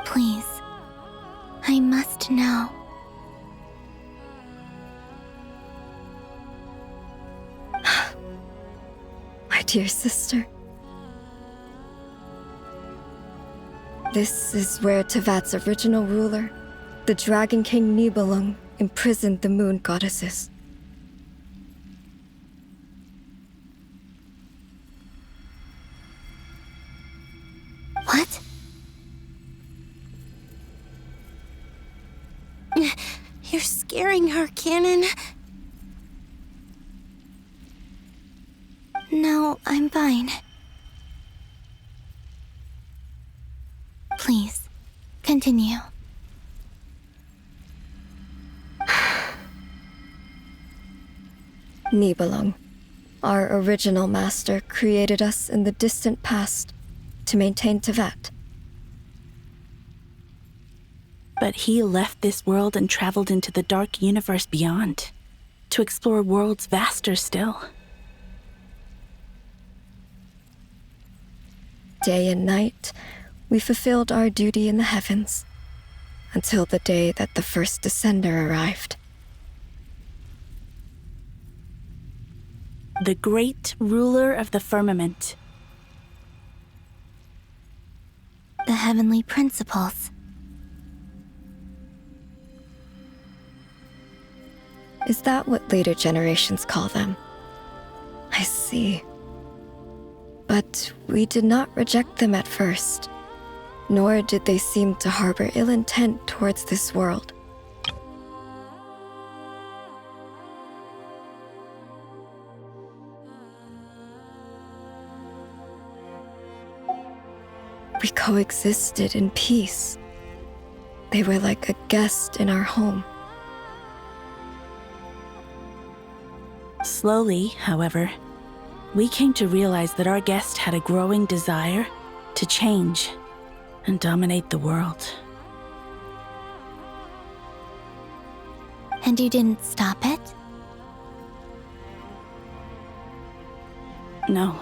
Please, I must know. My dear sister. This is where Tevat's original ruler, the Dragon King Nibelung, imprisoned the moon goddesses. What? You're scaring her, Canon. No, I'm fine. Please, continue. Nibelung, our original master, created us in the distant past to maintain Tevat. But he left this world and traveled into the dark universe beyond, to explore worlds vaster still. Day and night, we fulfilled our duty in the heavens, until the day that the first descender arrived. The great ruler of the firmament. The heavenly principles. Is that what later generations call them? I see. But we did not reject them at first, nor did they seem to harbor ill intent towards this world. We coexisted in peace. They were like a guest in our home. Slowly, however, we came to realize that our guest had a growing desire to change and dominate the world. And you didn't stop it? No.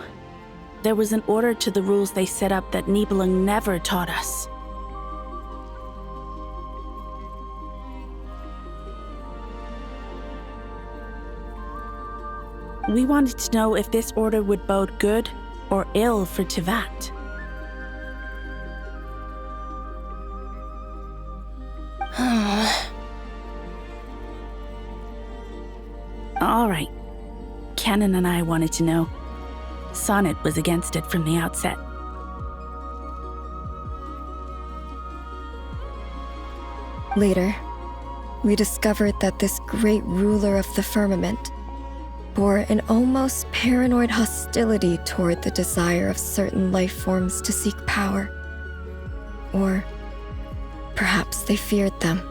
There was an order to the rules they set up that Nibelung never taught us. We wanted to know if this order would bode good or ill for Tevat. All right. Canon and I wanted to know, Sonnet was against it from the outset. Later, we discovered that this great ruler of the firmament bore an almost paranoid hostility toward the desire of certain life forms to seek power. Or perhaps they feared them.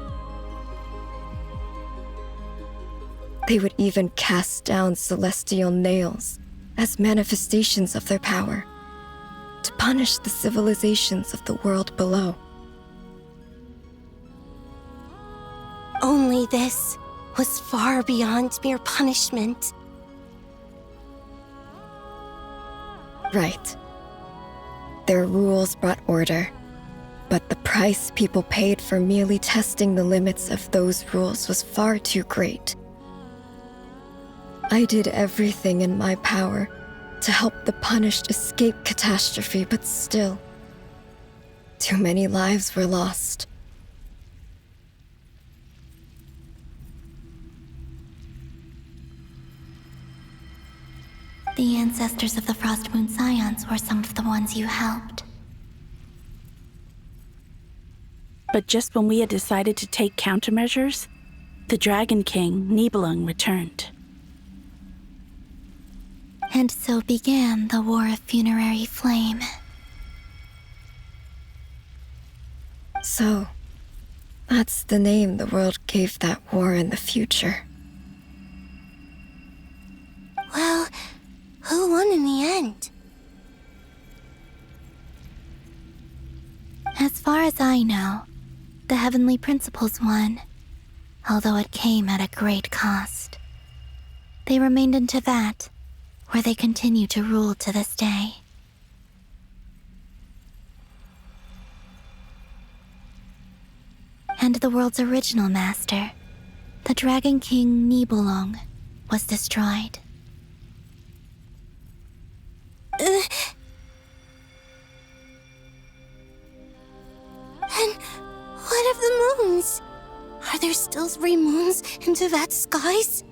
They would even cast down celestial nails as manifestations of their power, to punish the civilizations of the world below. Only this was far beyond mere punishment. Right. Their rules brought order, but the price people paid for merely testing the limits of those rules was far too great. I did everything in my power to help the punished escape catastrophe, but still, too many lives were lost. The ancestors of the Frost Moon Scions were some of the ones you helped. But just when we had decided to take countermeasures, the Dragon King, Nibelung, returned. And so began the War of Funerary Flame. So, that's the name the world gave that war in the future. Well, who won in the end? As far as I know, the Heavenly Principles won, although it came at a great cost. They remained in Teyvat, where they continue to rule to this day. And the world's original master, the Dragon King Nibelung, was destroyed. And what of the moons? Are there still 3 moons in Teyvat's skies?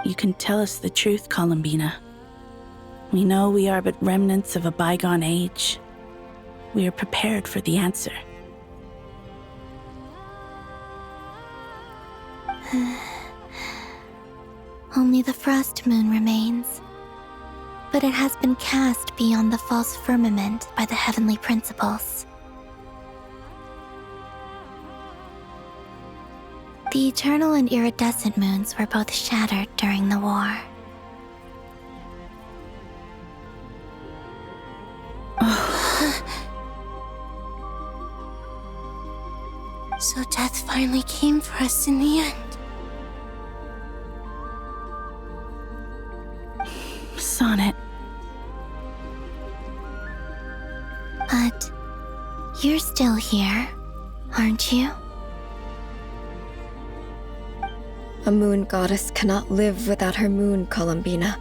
You can tell us the truth, Columbina. We know we are but remnants of a bygone age. We are prepared for the answer. Only the Frost Moon remains, but it has been cast beyond the false firmament by the Heavenly Principles. The eternal and iridescent moons were both shattered during the war. So death finally came for us in the end. Sonnet. But you're still here, aren't you? A moon goddess cannot live without her moon, Columbina.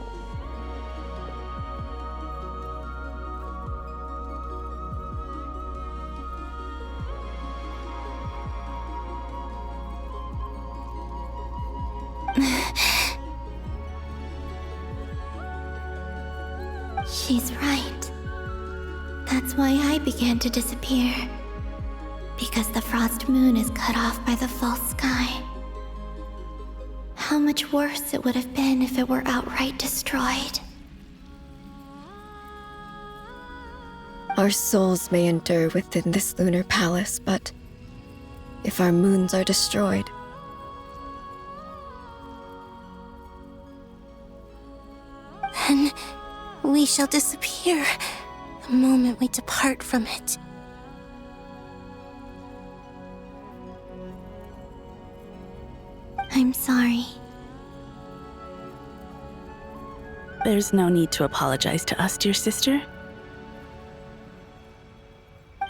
She's right. That's why I began to disappear. Because the Frost Moon is cut off by the false sky. How much worse it would have been if it were outright destroyed. Our souls may endure within this lunar palace, but if our moons are destroyed, then we shall disappear the moment we depart from it. I'm sorry. There's no need to apologize to us, dear sister.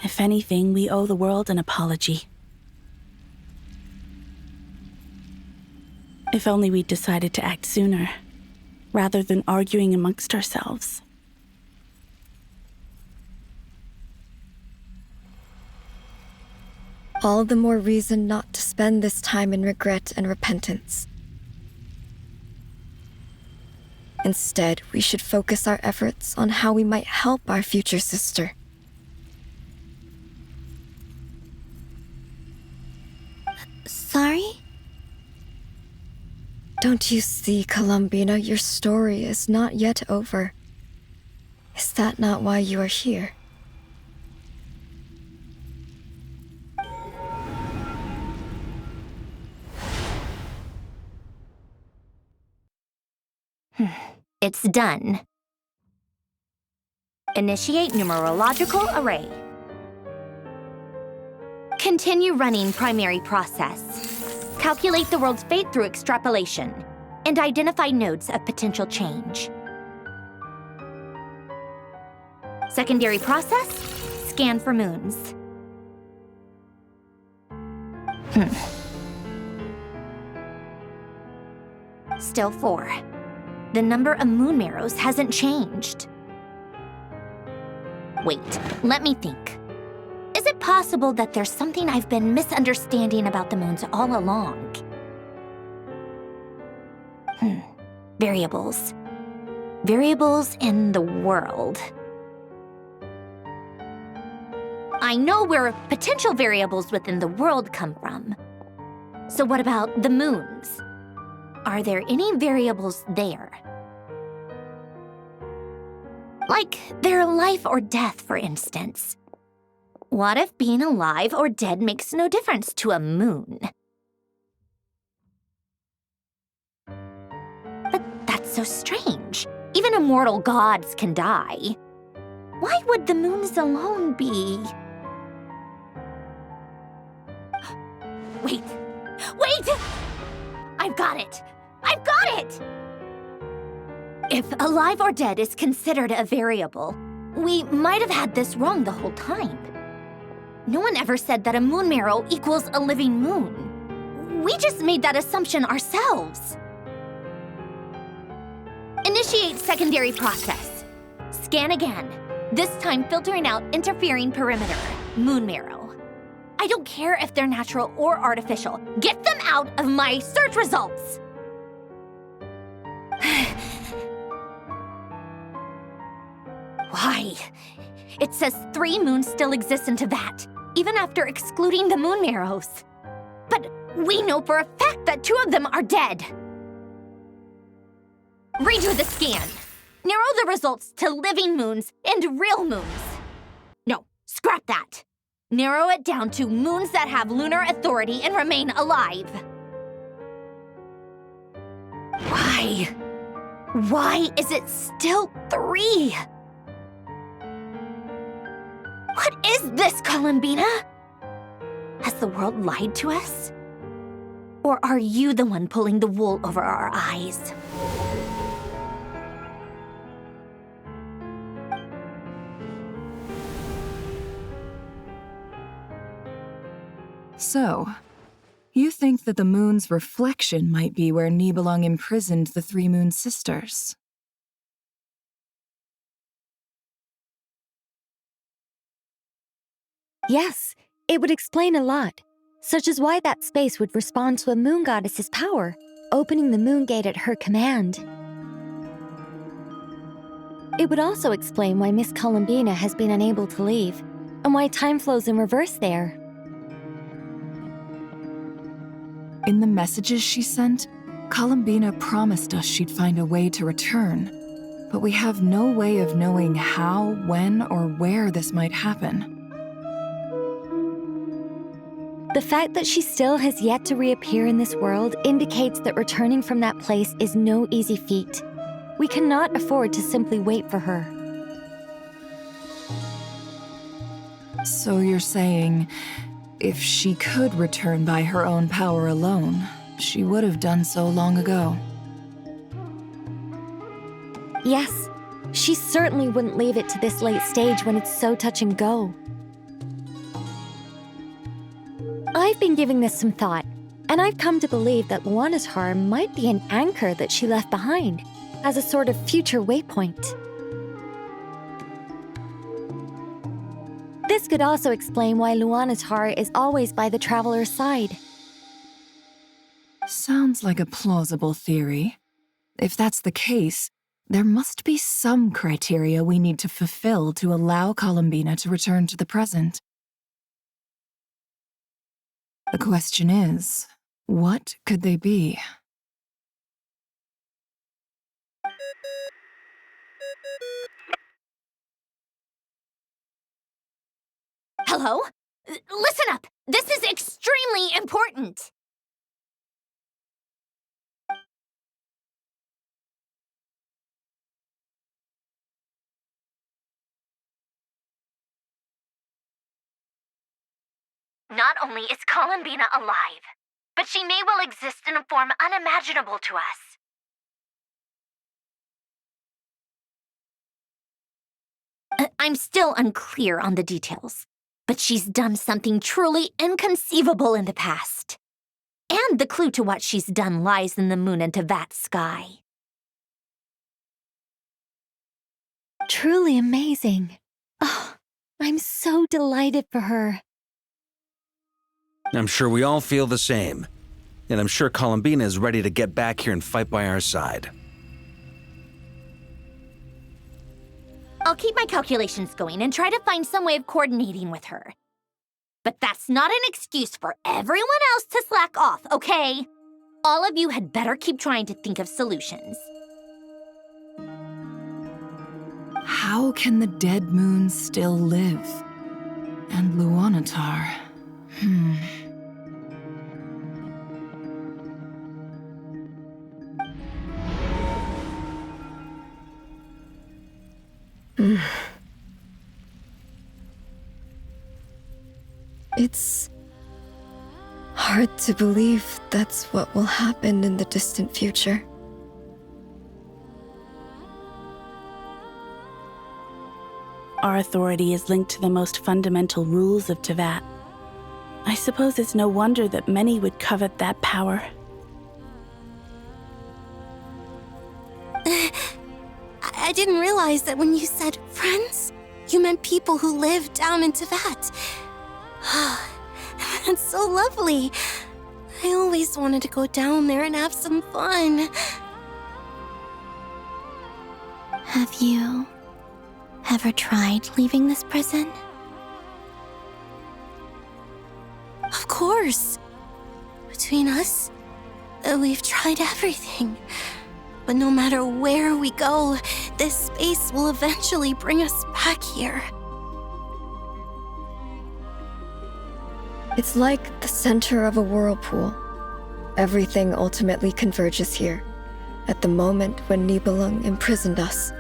If anything, we owe the world an apology. If only we'd decided to act sooner, rather than arguing amongst ourselves. All the more reason not to spend this time in regret and repentance. Instead, we should focus our efforts on how we might help our future sister. Sorry? Don't you see, Columbina, your story is not yet over. Is that not why you are here? It's done. Initiate numerological array. Continue running primary process. Calculate the world's fate through extrapolation, and identify nodes of potential change. Secondary process, scan for moons. Still 4. The number of moon marrows hasn't changed. Wait, let me think. Is it possible that there's something I've been misunderstanding about the moons all along? Variables. Variables in the world. I know where potential variables within the world come from. So what about the moons? Are there any variables there? Like their life or death, for instance. What if being alive or dead makes no difference to a moon? But that's so strange. Even immortal gods can die. Why would the moons alone be? Wait! Wait! I've got it! I've got it! If alive or dead is considered a variable, we might have had this wrong the whole time. No one ever said that a moon marrow equals a living moon. We just made that assumption ourselves. Initiate secondary process. Scan again, this time filtering out interfering perimeter, moon marrow. I don't care if they're natural or artificial. Get them out of my search results! Why? It says 3 moons still exist in Teyvat, even after excluding the moon marrows. But we know for a fact that 2 of them are dead. Redo the scan. Narrow the results to living moons and real moons. No, scrap that. Narrow it down to moons that have lunar authority and remain alive. Why? Why is it still 3? What is this, Columbina? Has the world lied to us? Or are you the one pulling the wool over our eyes? So, you think that the moon's reflection might be where Nibelung imprisoned the 3 moon sisters? Yes, it would explain a lot, such as why that space would respond to a moon goddess's power, opening the moon gate at her command. It would also explain why Miss Columbina has been unable to leave, and why time flows in reverse there. In the messages she sent, Columbina promised us she'd find a way to return, but we have no way of knowing how, when, or where this might happen. The fact that she still has yet to reappear in this world indicates that returning from that place is no easy feat. We cannot afford to simply wait for her. So you're saying, if she could return by her own power alone, she would have done so long ago. Yes, she certainly wouldn't leave it to this late stage when it's so touch and go. I've been giving this some thought, and I've come to believe that Luana's harm might be an anchor that she left behind, as a sort of future waypoint. This could also explain why Luanatar is always by the traveler's side. Sounds like a plausible theory. If that's the case, there must be some criteria we need to fulfill to allow Columbina to return to the present. The question is, what could they be? Hello? Listen up! This is extremely important! Not only is Columbina alive, but she may well exist in a form unimaginable to us. I'm still unclear on the details, but she's done something truly inconceivable in the past. And the clue to what she's done lies in the moon and Tevat sky. Truly amazing. Oh, I'm so delighted for her. I'm sure we all feel the same. And I'm sure Columbina is ready to get back here and fight by our side. I'll keep my calculations going and try to find some way of coordinating with her. But that's not an excuse for everyone else to slack off, okay? All of you had better keep trying to think of solutions. How can the dead moon still live? And Luanatar? It's hard to believe that's what will happen in the distant future. Our authority is linked to the most fundamental rules of Tevat. I suppose it's no wonder that many would covet that power. I didn't realize that when you said friends, you meant people who live down in Tevat. That's so lovely. I always wanted to go down there and have some fun. Have you ever tried leaving this prison? Of course. Between us, we've tried everything. But no matter where we go, this space will eventually bring us back here. It's like the center of a whirlpool. Everything ultimately converges here, at the moment when Nibelung imprisoned us.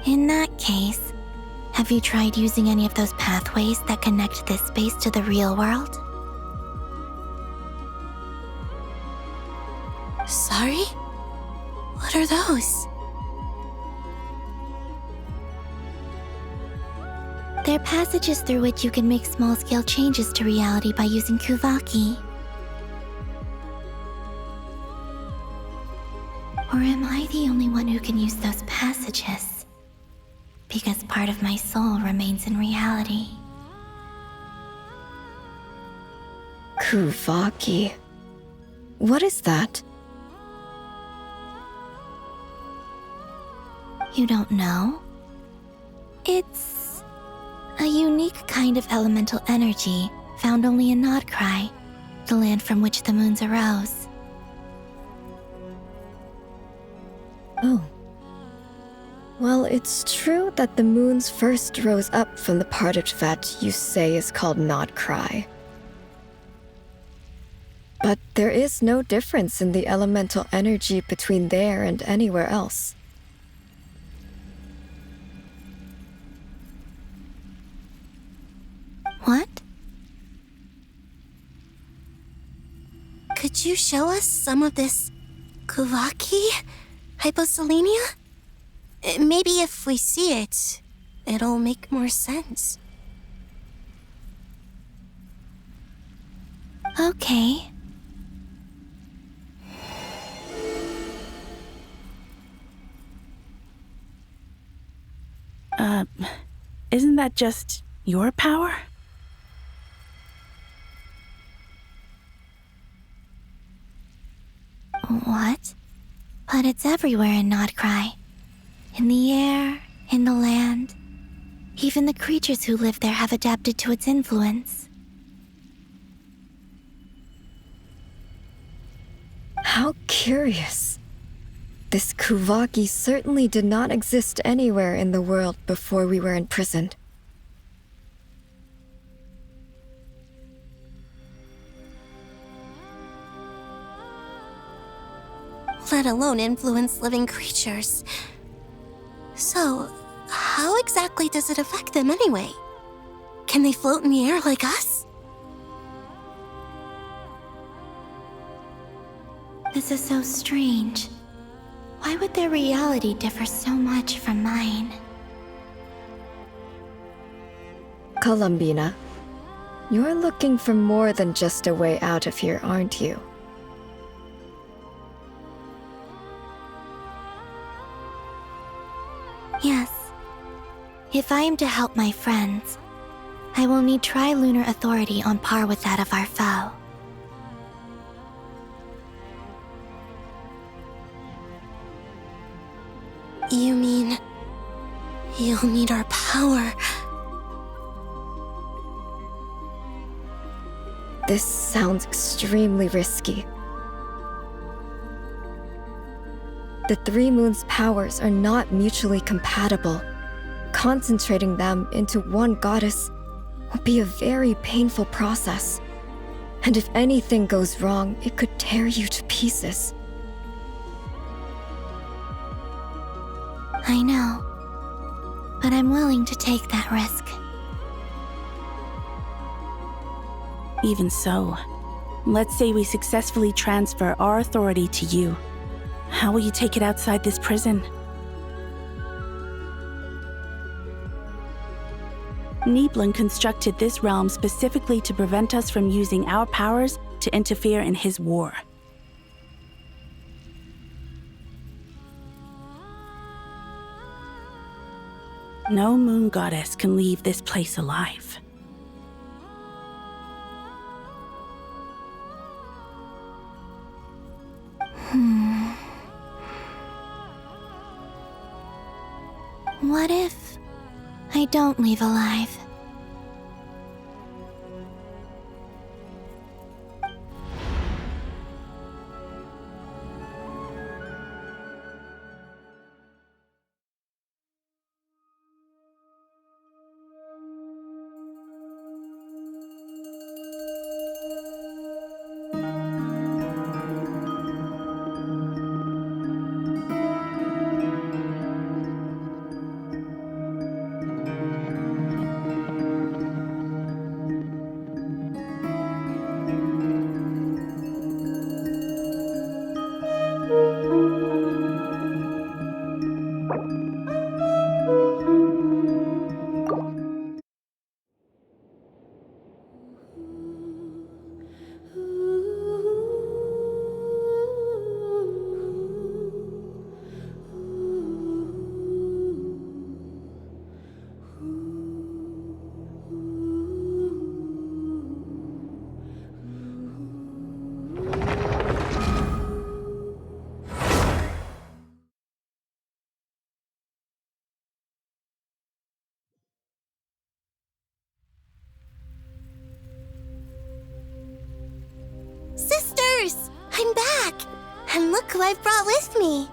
In that case, have you tried using any of those pathways that connect this space to the real world? Sorry? What are those? They're passages through which you can make small-scale changes to reality by using Kuvaki. Or am I the only one who can use those passages? Because part of my soul remains in reality. Kuvaki. What is that? You don't know? It's a unique kind of elemental energy found only in Nodcry, the land from which the moons arose. Oh. Well, it's true that the moons first rose up from the part of Tevat you say is called Nodcry. But there is no difference in the elemental energy between there and anywhere else. What? Could you show us some of this Kuvaki hyposelenia? Maybe if we see it, it'll make more sense. Okay. Isn't that just your power? What? But it's everywhere in Nodcry. In the air, in the land. Even the creatures who live there have adapted to its influence. How curious. This Kuvaki certainly did not exist anywhere in the world before we were imprisoned. Let alone influence living creatures. So, how exactly does it affect them anyway? Can they float in the air like us? This is so strange. Why would their reality differ so much from mine? Columbina, you're looking for more than just a way out of here, aren't you? Yes. If I am to help my friends, I will need tri-lunar authority on par with that of our foe. You mean... you'll need our power? This sounds extremely risky. The Three Moons' powers are not mutually compatible. Concentrating them into one goddess will be a very painful process. And if anything goes wrong, it could tear you to pieces. I know, but I'm willing to take that risk. Even so, let's say we successfully transfer our authority to you. How will you take it outside this prison? Niblin constructed this realm specifically to prevent us from using our powers to interfere in his war. No moon goddess can leave this place alive. What if I don't leave alive? Sisters! I'm back! And look who I've brought with me!